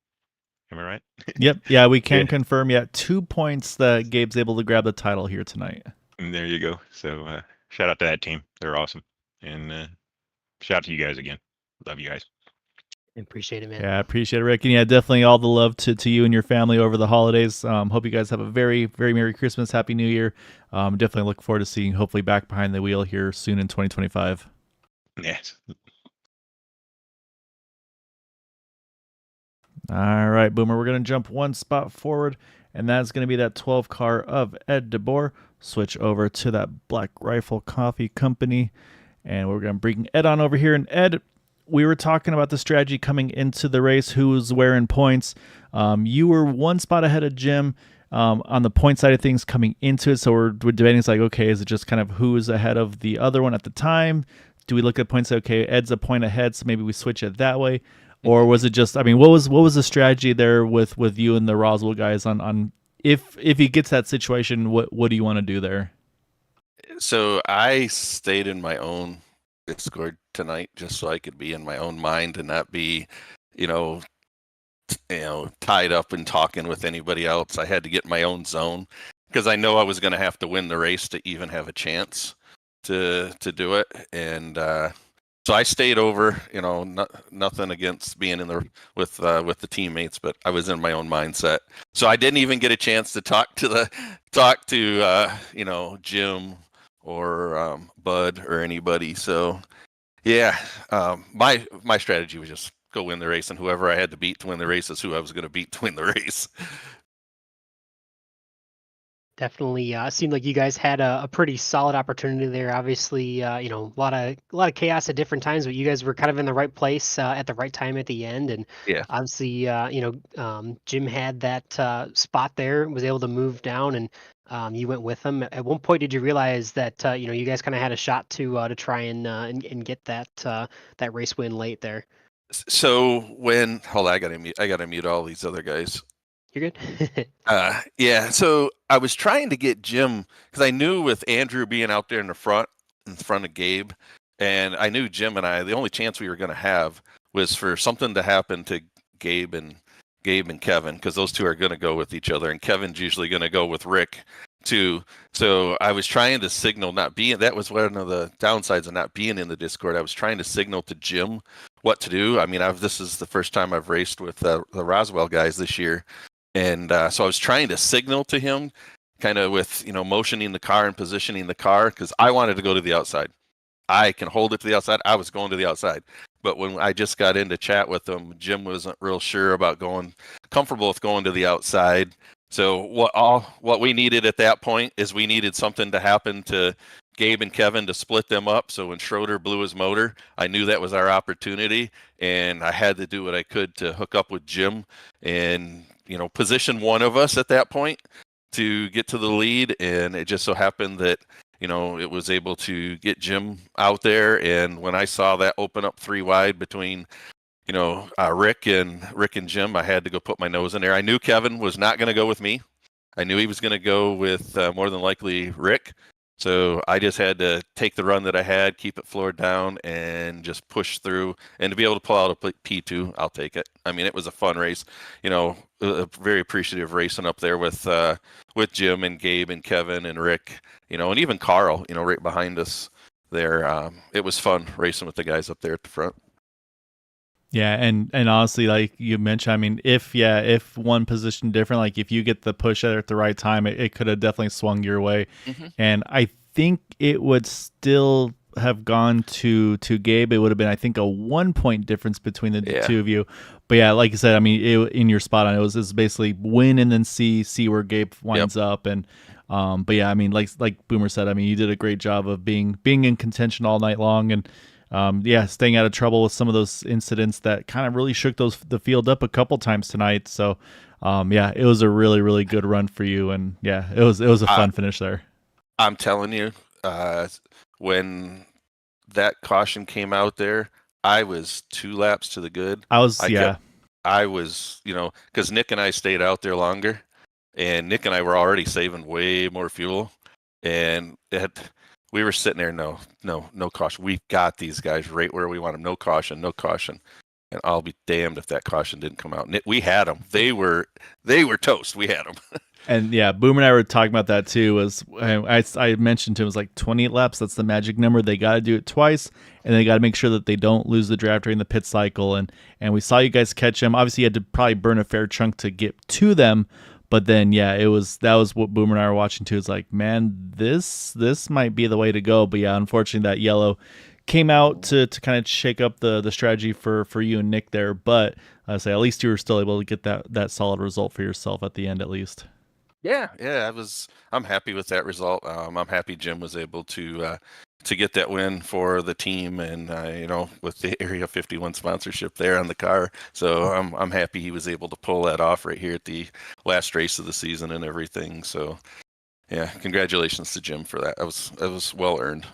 Am I right? Yep. Yeah, we can confirm. Yeah, 2 points that Gabe's able to grab the title here tonight. And there you go. So shout out to that team. They're awesome. And shout out to you guys again. Love you guys. Appreciate it, man. Yeah, I appreciate it, Rick. And yeah, definitely all the love to you and your family over the holidays. Hope you guys have a very, very Merry Christmas, Happy New Year. Definitely look forward to seeing hopefully back behind the wheel here soon in 2025. Yes. All right, Boomer, we're going to jump one spot forward, and that's going to be that 12 car of Ed DeBoer. Switch over to that Black Rifle Coffee Company, and we're going to bring Ed on over here. And Ed, we were talking about the strategy coming into the race, who was wearing points. You were one spot ahead of Jim on the point side of things coming into it. So we're debating, it's like, okay, is it just kind of who is ahead of the other one at the time? Do we look at points, okay, Ed's a point ahead, so maybe we switch it that way? Or was it just, I mean, what was the strategy there with you and the Roswell guys on if he gets that situation, what do you want to do there? So I stayed in my own Discord tonight just so I could be in my own mind and not be, tied up and talking with anybody else. I had to get my own zone because I know I was going to have to win the race to even have a chance to do it. And so I stayed over, nothing against being in with the teammates, but I was in my own mindset. So I didn't even get a chance to talk to Jim or Bud or anybody. So yeah, my strategy was just go win the race, and whoever I had to beat to win the race is who I was going to beat to win the race. Definitely seemed like you guys had a pretty solid opportunity there. Obviously, a lot of chaos at different times, but you guys were kind of in the right place at the right time at the end. And yeah, obviously, Jim had that spot there, was able to move down, and you went with him. At one point, did you realize that you guys kind of had a shot to try and get that race win late there? So hold on, I gotta mute all these other guys. You're good. Yeah. So I was trying to get Jim because I knew with Andrew being out there in front of Gabe, and I knew Jim and I, the only chance we were going to have was for something to happen to Gabe and Kevin, because those two are going to go with each other, and Kevin's usually going to go with Rick too. So I was trying to signal that was one of the downsides of not being in the Discord. I was trying to signal to Jim what to do. I mean, this is the first time I've raced with the Roswell guys this year, and so I was trying to signal to him, kind of with motioning the car and positioning the car, because I wanted to go to the outside. I can hold it to the outside. I was going to the outside. But when I just got into chat with him, Jim wasn't real sure about comfortable with going to the outside. So what we needed at that point is we needed something to happen to Gabe and Kevin to split them up. So when Schroeder blew his motor, I knew that was our opportunity, and I had to do what I could to hook up with Jim and position one of us at that point to get to the lead. And it just so happened that it was able to get Jim out there. And when I saw that open up 3 wide between, Rick and Jim, I had to go put my nose in there. I knew Kevin was not going to go with me. I knew he was going to go with more than likely Rick. So I just had to take the run that I had, keep it floored down, and just push through. And to be able to pull out a P2, I'll take it. I mean, it was a fun race. Very appreciative racing up there with Jim and Gabe and Kevin and Rick, and even Carl, right behind us there. It was fun racing with the guys up there at the front. Yeah, and honestly, like you mentioned, I mean, if one position different, like if you get the push at the right time, it could have definitely swung your way. Mm-hmm. And I think it would still have gone to Gabe. It would have been, I think, a 1 point difference between the two of you. But yeah, like you said, I mean, in your spot on it was basically win and then see where Gabe winds up. And but yeah, I mean, like Boomer said, I mean, you did a great job of being in contention all night long, and staying out of trouble with some of those incidents that kind of really shook the field up a couple times tonight. So, it was a really, really good run for you, and it was a fun finish there. I'm telling you, when that caution came out there, I was 2 laps to the good. I was, because Nick and I stayed out there longer, and Nick and I were already saving way more fuel, and we were sitting there, no caution. We've got these guys right where we want them. No caution. And I'll be damned if that caution didn't come out. We had them. They were toast. We had them. And Boom and I were talking about that too. I mentioned to him, it was like 28 laps. That's the magic number. They got to do it twice, and they got to make sure that they don't lose the draft during the pit cycle. And we saw you guys catch them. Obviously, you had to probably burn a fair chunk to get to them. But then, that was what Boomer and I were watching too. It's like, man, this might be the way to go. But unfortunately, that yellow came out to kind of shake up the strategy for you and Nick there. But I say, at least you were still able to get that solid result for yourself at the end, at least. Yeah, I'm happy with that result. I'm happy Jim was able to get that win for the team, and with the Area 51 sponsorship there on the car. So I'm happy he was able to pull that off right here at the last race of the season and everything. So congratulations to Jim for that. That was well earned.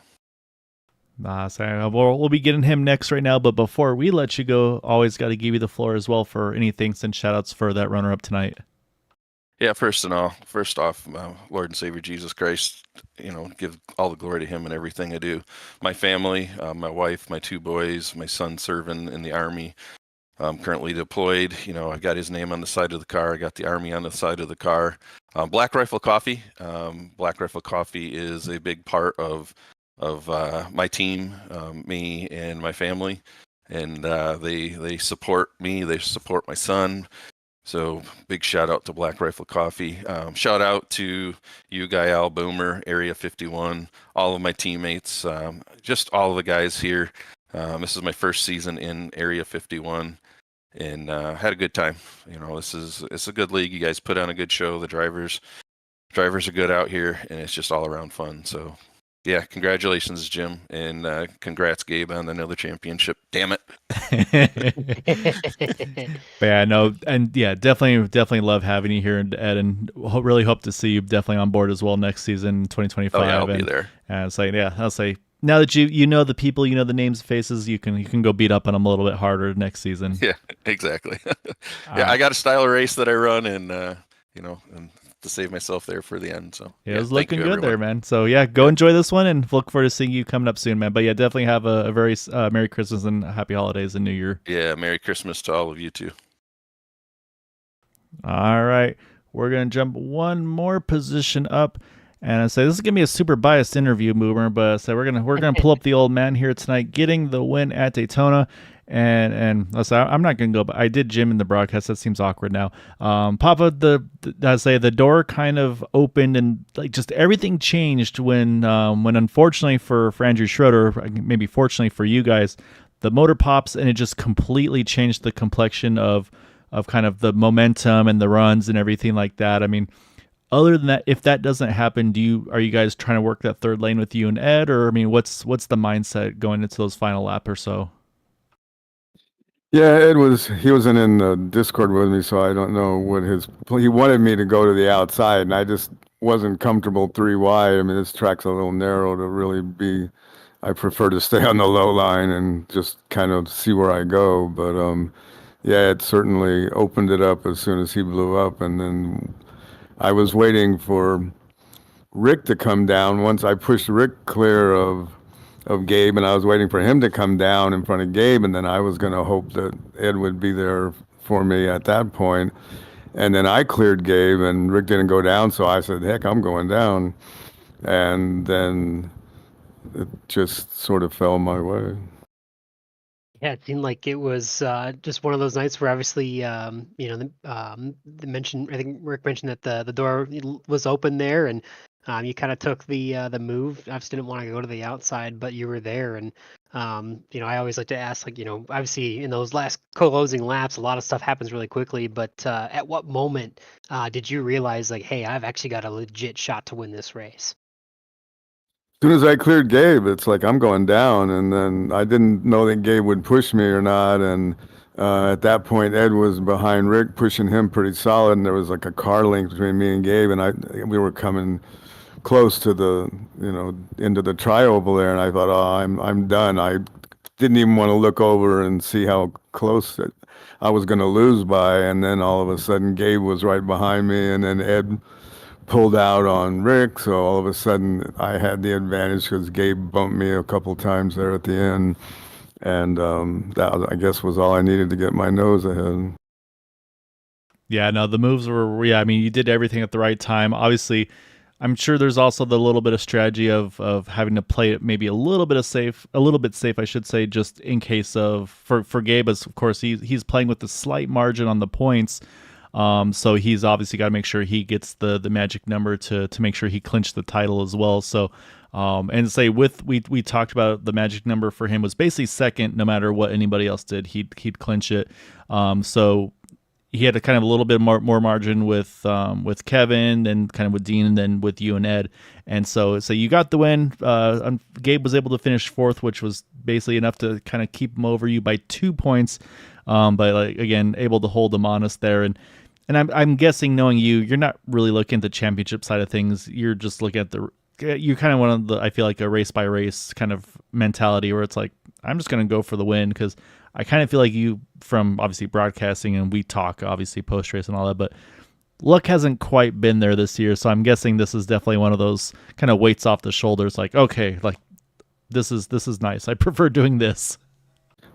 We'll be getting him next right now, but before we let you go, always got to give you the floor as well for any thanks and shout outs for that runner up tonight. Yeah, first off, Lord and Savior Jesus Christ, give all the glory to him in everything I do. My family, my wife, my 2 boys, my son serving in the Army, currently deployed. I got his name on the side of the car. I got the Army on the side of the car. Black Rifle Coffee. Black Rifle Coffee is a big part of my team, me and my family. And they support me. They support my son. So big shout out to Black Rifle Coffee. Shout out to you, Gael, Boomer, Area 51, all of my teammates, just all of the guys here. This is my first season in Area 51, and had a good time. It's a good league. You guys put on a good show. The drivers are good out here, and it's just all around fun. So congratulations, Jim, and congrats, Gabe, on another championship. Damn it. But no, and definitely love having you here, Ed, and really hope to see you definitely on board as well next season, 2025. Oh, yeah, I'll be there. And I'll say now that you know the people, the names, faces, you can go beat up on them a little bit harder next season. Yeah, exactly. I got a style of race that I run, and and to save myself there for the end. So it was looking good there, man. So go enjoy this one, and look forward to seeing you coming up soon, man. But definitely have a very Merry Christmas and Happy Holidays and New Year. Yeah, Merry Christmas to all of you too. All right, we're gonna jump one more position up, And I say this is gonna be a super biased interview, Boomer, but I say we're gonna pull up the old man here tonight, getting the win at Daytona. And I say I'm not gonna go, but I did Jim in the broadcast. That seems awkward now. Papa, I say the door kind of opened and like just everything changed when unfortunately for Andrew Schroeder, maybe fortunately for you guys, the motor pops and it just completely changed the complexion of kind of the momentum and the runs and everything like that. I mean, other than that, if that doesn't happen, are you guys trying to work that third lane with you and Ed, or I mean, what's the mindset going into those final lap or so? Yeah, he wasn't in the Discord with me, so I don't know what he wanted me to go to the outside, and I just wasn't comfortable three wide. I mean, this track's a little narrow to really be. I prefer to stay on the low line and just kind of see where I go. But yeah, it certainly opened it up as soon as he blew up, and then I was waiting for Rick to come down. Once I pushed Rick clear of Gabe, and I was waiting for him to come down in front of Gabe, and then I was going to hope that Ed would be there for me at that point. And then I cleared Gabe, and Rick didn't go down, so I said, heck, I'm going down. And then it just sort of fell my way. Yeah, it seemed like it was just one of those nights where obviously, the mention. I think Rick mentioned that the door was open there, and you kind of took the move. Obviously, didn't want to go to the outside, but you were there, and I always like to ask, like, obviously in those last closing laps, a lot of stuff happens really quickly. But at what moment did you realize, like, hey, I've actually got a legit shot to win this race? As soon as I cleared Gabe, it's like I'm going down, and then I didn't know that Gabe would push me or not. And at that point, Ed was behind Rick, pushing him pretty solid, and there was like a car link between me and Gabe, and we were coming close to the into the tri-oval there, and I thought, oh, I'm done. I didn't even want to look over and see how close I was going to lose by, and then all of a sudden, Gabe was right behind me, and then Ed pulled out on Rick, so all of a sudden I had the advantage because Gabe bumped me a couple times there at the end, and that I guess was all I needed to get my nose ahead. Yeah, no, the moves were. Yeah, I mean, you did everything at the right time. Obviously, I'm sure there's also the little bit of strategy of having to play it maybe a little bit safe, I should say, just in case of for Gabe, as of course he's playing with a slight margin on the points. So he's obviously got to make sure he gets the magic number to make sure he clinched the title as well. So, and say we talked about the magic number for him was basically second, no matter what anybody else did, he'd clinch it. So he had a kind of a little bit more margin with Kevin and kind of with Dean and then with you and Ed. And so you got the win. Gabe was able to finish fourth, which was basically enough to kind of keep him over you by 2 points. But like, again, able to hold him honest there. And I'm guessing, knowing you're not really looking at the championship side of things. You're just looking at you're kind of one of the, I feel like, a race by race kind of mentality where it's like, I'm just going to go for the win, because I kind of feel like you, from obviously broadcasting, and we talk obviously post race and all that, but luck hasn't quite been there this year. So I'm guessing this is definitely one of those kind of weights off the shoulders. Like, okay, like this is nice. I prefer doing this.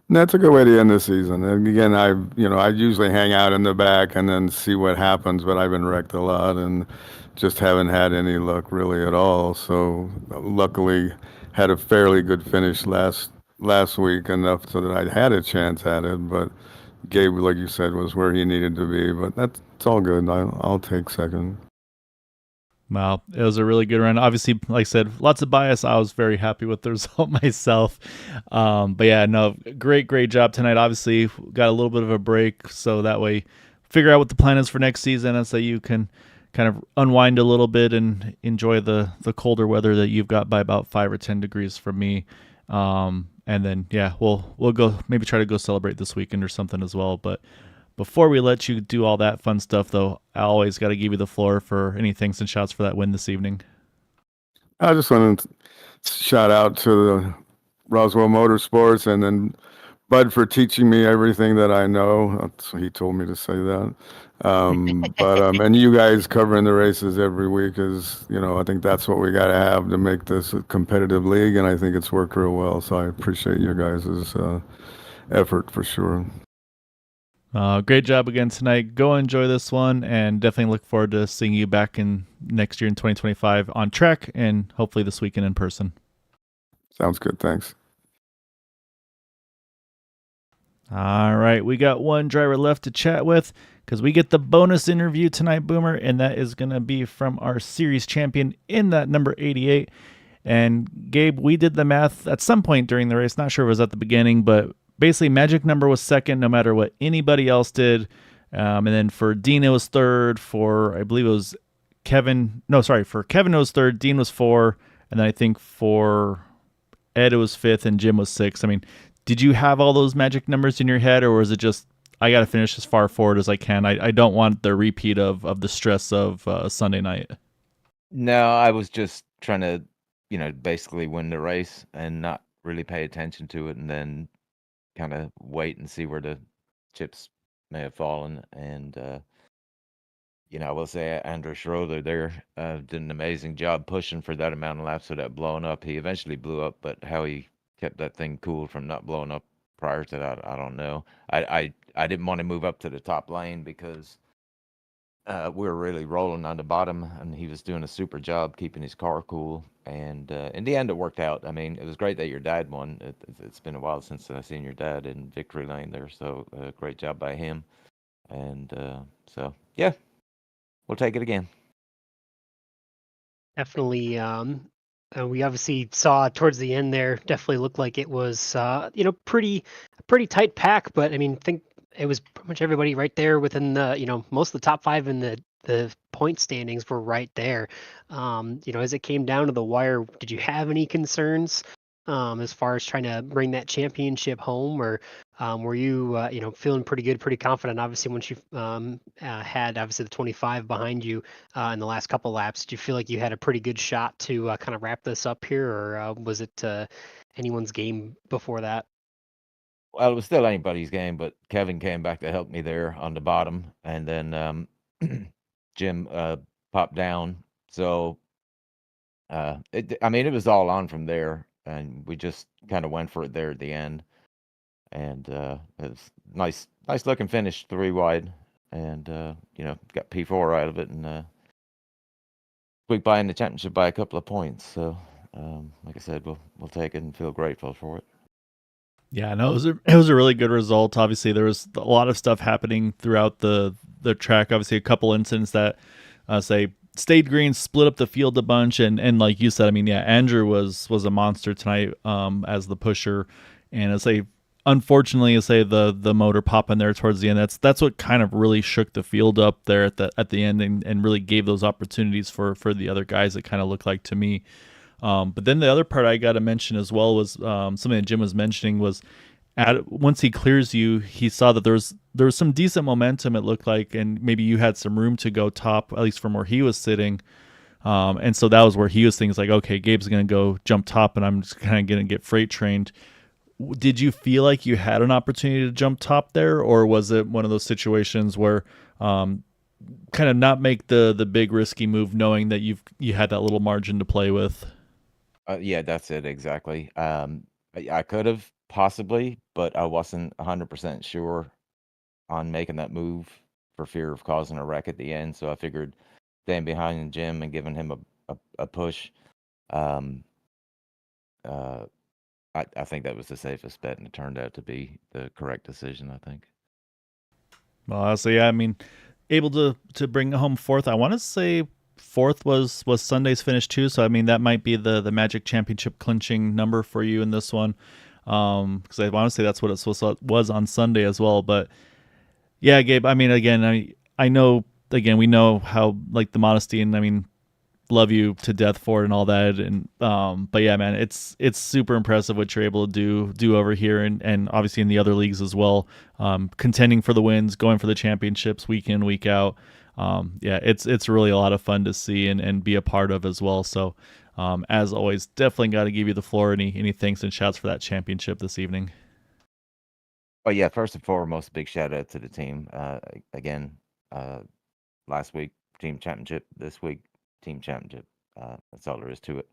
That's a good way to end the season. And again, I usually hang out in the back and then see what happens, but I've been wrecked a lot and just haven't had any luck really at all. So luckily had a fairly good finish last week, enough so that I had a chance at it. But Gabe, like you said, was where he needed to be. But it's all good. I'll take second. Wow, it was a really good run. Obviously, like I said, lots of bias. I was very happy with the result myself. But yeah, no, great job tonight. Obviously, got a little bit of a break, so that way figure out what the plan is for next season, and so you can kind of unwind a little bit and enjoy the colder weather that you've got by about 5 or 10 degrees from me. And then, yeah, we'll go maybe try to go celebrate this weekend or something as well. But before we let you do all that fun stuff, though, I always got to give you the floor for any thanks and shouts for that win this evening. I just want to shout out to the Roswell Motorsports, and then Bud for teaching me everything that I know. He told me to say that. And you guys covering the races every week is, I think that's what we got to have to make this a competitive league, and I think it's worked real well. So I appreciate your guys' effort for sure. Great job again tonight. Go enjoy this one, and definitely look forward to seeing you back in next year in 2025 on track, and hopefully this weekend in person. Sounds good. Thanks. All right, we got one driver left to chat with because we get the bonus interview tonight, Boomer, and that is going to be from our series champion in that number 88. And Gabe, we did the math at some point during the race. Not sure if it was at the beginning, but basically magic number was second no matter what anybody else did. And then for Dean, it was third. For, I believe it was Kevin. No, sorry. For Kevin, it was third. Dean was four. And then I think for Ed, it was fifth, and Jim was sixth. I mean, did you have all those magic numbers in your head, or was it just, I got to finish as far forward as I can? I don't want the repeat of the stress of Sunday night. No, I was just trying to, basically win the race and not really pay attention to it, and then kind of wait and see where the chips may have fallen. And, I will say Andrew Schroeder there did an amazing job pushing for that amount of laps without blowing up. He eventually blew up, but how he kept that thing cool from not blowing up prior to that, I don't know. I didn't want to move up to the top lane because we were really rolling on the bottom, and he was doing a super job keeping his car cool. And in the end, it worked out. I mean, it was great that your dad won. It's been a while since I've seen your dad in victory lane there, so great job by him. And so, yeah, we'll take it again. Definitely. We obviously saw towards the end there. Definitely looked like it was, pretty tight pack. But I mean, think it was pretty much everybody right there within the, most of the top five in the point standings were right there. As it came down to the wire, did you have any concerns as far as trying to bring that championship home, or were you, feeling pretty good, pretty confident? Obviously, once you had obviously the 25 behind you in the last couple laps, did you feel like you had a pretty good shot to kind of wrap this up here, or was it anyone's game before that? Well, it was still anybody's game, but Kevin came back to help me there on the bottom, and then Jim popped down. So, it was all on from there, and we just kind of went for it there at the end. And it was nice looking finish, 3 wide, and got P4 out of it, and squeaked by in the championship by a couple of points. So, like I said, we'll take it and feel grateful for it. Yeah, no, it was a really good result. Obviously, there was a lot of stuff happening throughout the track. Obviously, a couple incidents that say stayed green, split up the field a bunch, and like you said, I mean, yeah, Andrew was a monster tonight as the pusher, and I say, unfortunately, I say the motor popping there towards the end. That's what kind of really shook the field up there at the end, and really gave those opportunities for the other guys. It kind of looked like to me. But then the other part I got to mention as well was something that Jim was mentioning was once he clears you, he saw that there was some decent momentum, it looked like, and maybe you had some room to go top, at least from where he was sitting. And so that was where he was thinking, like, okay, Gabe's going to go jump top, and I'm just kind of going to get freight trained. Did you feel like you had an opportunity to jump top there, or was it one of those situations where kind of not make the big risky move, knowing that you had that little margin to play with? Yeah, that's it exactly. I could have possibly, but I wasn't 100% sure on making that move for fear of causing a wreck at the end. So I figured staying behind Jim and giving him a push. Um, I think that was the safest bet, and it turned out to be the correct decision, I think. Well, so yeah, I mean, able to bring home fourth. I want to say fourth was Sunday's finish too. So I mean, that might be the Magic Championship clinching number for you in this one. Because I want to say that's what it was on Sunday as well. But yeah, Gabe. I mean, again, I know. Again, we know how like the modesty, and I mean, love you to death for it and all that. And but yeah, man, it's super impressive what you're able to do over here, and obviously in the other leagues as well. Contending for the wins, going for the championships week in, week out. Yeah, it's really a lot of fun to see and be a part of as well. So as always, definitely got to give you the floor. Any thanks and shouts for that championship this evening? Oh yeah, first and foremost, big shout out to the team. Again, last week team championship, this week team championship. That's all there is to it.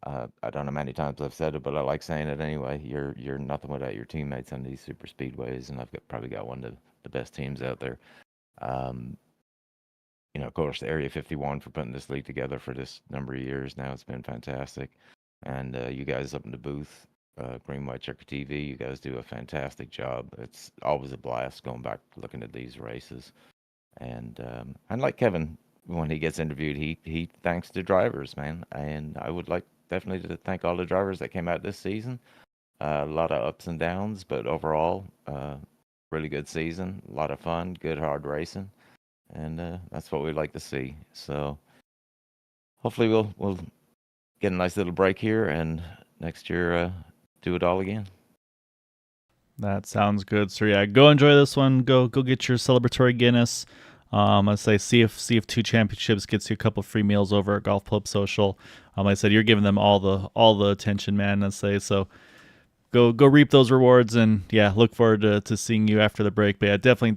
I don't know how many times I've said it, but I like saying it anyway. You're nothing without your teammates on these super speedways, and I've probably got one of the best teams out there. Of course, Area 51 for putting this league together for this number of years now. It's been fantastic. And you guys up in the booth, Green White Checker TV, you guys do a fantastic job. It's always a blast going back looking at these races. And like Kevin, when he gets interviewed, he thanks the drivers, man. And I would like definitely to thank all the drivers that came out this season. A lot of ups and downs, but overall, really good season. A lot of fun, good hard racing, and that's what we'd like to see. So hopefully we'll get a nice little break here, and next year do it all again. That sounds good. So yeah, go enjoy this one. Go get your celebratory Guinness. I say see if 2 championships gets you a couple free meals over at Golf Club Social. Like I said, you're giving them all the attention, man. I say so. Go reap those rewards, and yeah, look forward to seeing you after the break. But yeah, definitely,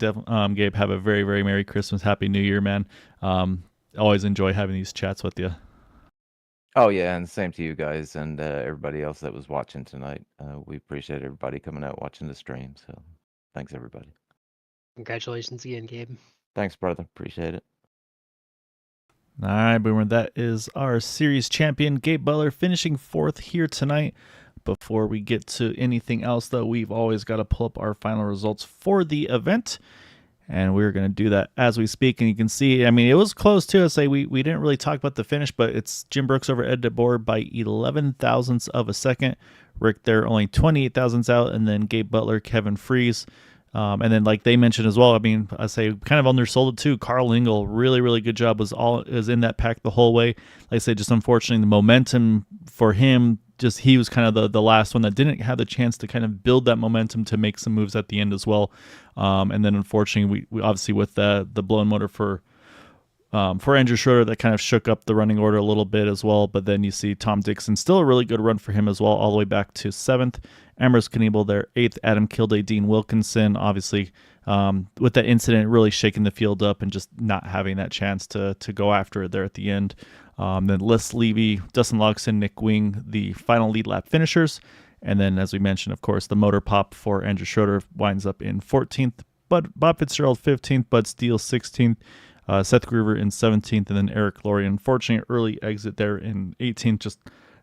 Gabe, have a very, very Merry Christmas, Happy New Year, man. Always enjoy having these chats with you. Oh yeah, and same to you guys and everybody else that was watching tonight. We appreciate everybody coming out watching the stream. So thanks everybody. Congratulations again, Gabe. Thanks, brother. Appreciate it. All right, Boomer. That is our series champion, Gabe Butler, finishing 4th here tonight. Before we get to anything else, though, we've always got to pull up our final results for the event. And we're going to do that as we speak. And you can see, I mean, it was close too. I say we didn't really talk about the finish, but it's Jim Brooks over Ed DeBoer by 11 thousandths of a second. Rick there only 28 thousandths out. And then Gabe Butler, Kevin Freeze. And then, like they mentioned as well, I mean, I say kind of undersold it too. Carl Engel, really, really good job. Was in that pack the whole way. Like I say, just unfortunately, the momentum for him, just he was kind of the last one that didn't have the chance to kind of build that momentum to make some moves at the end as well. And then unfortunately, we obviously with the blown motor for Andrew Schroeder, that kind of shook up the running order a little bit as well. But then you see Tom Dixon, still a really good run for him as well, all the way back to 7th. Ambrose Kniebel there, 8th. Adam Kilday, Dean Wilkinson, obviously with that incident really shaking the field up and just not having that chance to go after it there at the end. Then Les Levy, Dustin Logson, Nick Wing, the final lead lap finishers. And then, as we mentioned, of course, the motor pop for Andrew Schroeder winds up in 14th. But Bob Fitzgerald 15th, Bud Steele 16th. Seth Groover in 17th, and then Eric Laurie. Unfortunately, early exit there in 18th. Just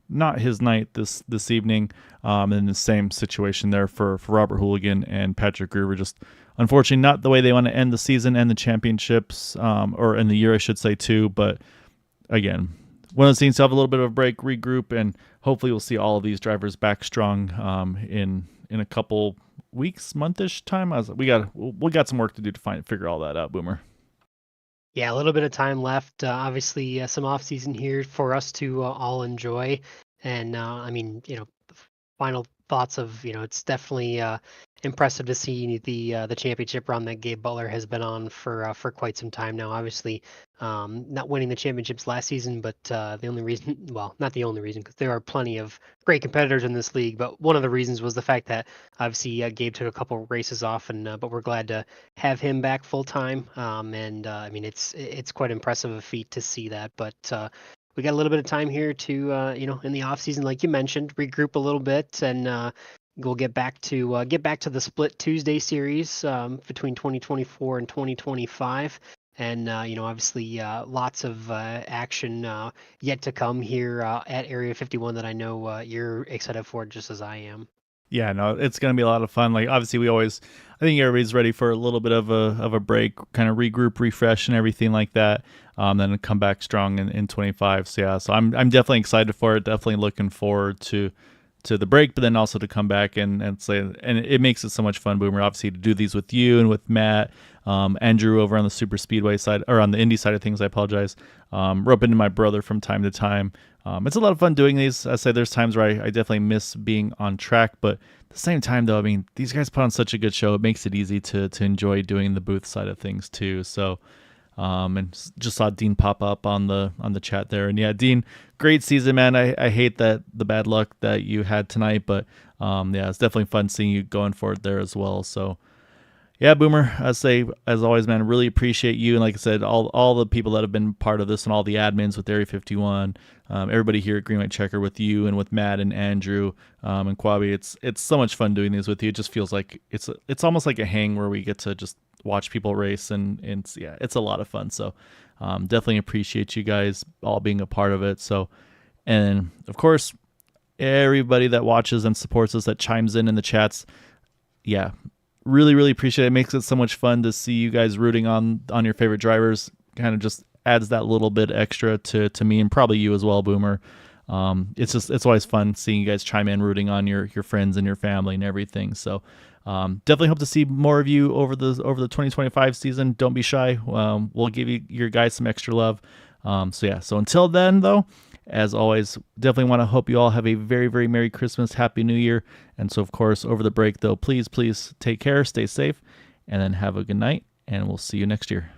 not his night this evening. And the same situation there for Robert Hooligan and Patrick Groover. Just unfortunately not the way they want to end the season and the championships, or in the year, I should say, too. But again, one of those things to have a little bit of a break, regroup, and hopefully we'll see all of these drivers back strong in a couple weeks, month-ish time. We got some work to do to figure all that out, Boomer. Yeah, a little bit of time left. Obviously, some off season here for us to all enjoy. And I mean, final thoughts of it's definitely impressive to see the championship run that Gabe Butler has been on for quite some time now. Obviously, not winning the championships last season, but the only reason, well, not the only reason, because there are plenty of great competitors in this league. But one of the reasons was the fact that obviously Gabe took a couple races off, and but we're glad to have him back full time. And I mean, it's quite impressive a feat to see that. But we got a little bit of time here to in the off season, like you mentioned, regroup a little bit, and we'll get back to the Split Tuesday series between 2024 and 2025. And obviously lots of action yet to come here at Area 51 that I know you're excited for, just as I am. Yeah, no, it's going to be a lot of fun. Like, obviously, I think everybody's ready for a little bit of a break, kind of regroup, refresh, and everything like that. Then come back strong in 25. So yeah, so I'm definitely excited for it. Definitely looking forward to the break, but then also to come back and say, and it makes it so much fun, Boomer, obviously, to do these with you and with Matt, Andrew over on the Super Speedway side, or on the Indy side of things, I apologize. Rope into my brother from time to time. It's a lot of fun doing these. I say there's times where I definitely miss being on track, but at the same time, though, I mean, these guys put on such a good show. It makes it easy to enjoy doing the booth side of things too. So, and just saw Dean pop up on the chat there, and yeah, Dean, great season, man. I hate the bad luck that you had tonight, but yeah, it's definitely fun seeing you going for it there as well. So yeah, Boomer, I say, as always, man, really appreciate you. And like I said, all the people that have been part of this and all the admins with Area 51, everybody here at Green White Checker with you and with Matt and Andrew and Quabi. It's so much fun doing these with you. It just feels like it's almost like a hang where we get to just watch people race, and it's a lot of fun. So definitely appreciate you guys all being a part of it. So, and of course, everybody that watches and supports us, that chimes in the chats, yeah, really appreciate it. It makes it so much fun to see you guys rooting on your favorite drivers. Kind of just adds that little bit extra to me, and probably you as well, Boomer. It's always fun seeing you guys chime in, rooting on your friends and your family and everything. So definitely hope to see more of you over the 2025 season. Don't be shy. We'll give your guys some extra love. So until then, though, as always, definitely want to hope you all have a very, very Merry Christmas, Happy New Year. And so, of course, over the break, though, please take care, stay safe, and then have a good night, and we'll see you next year.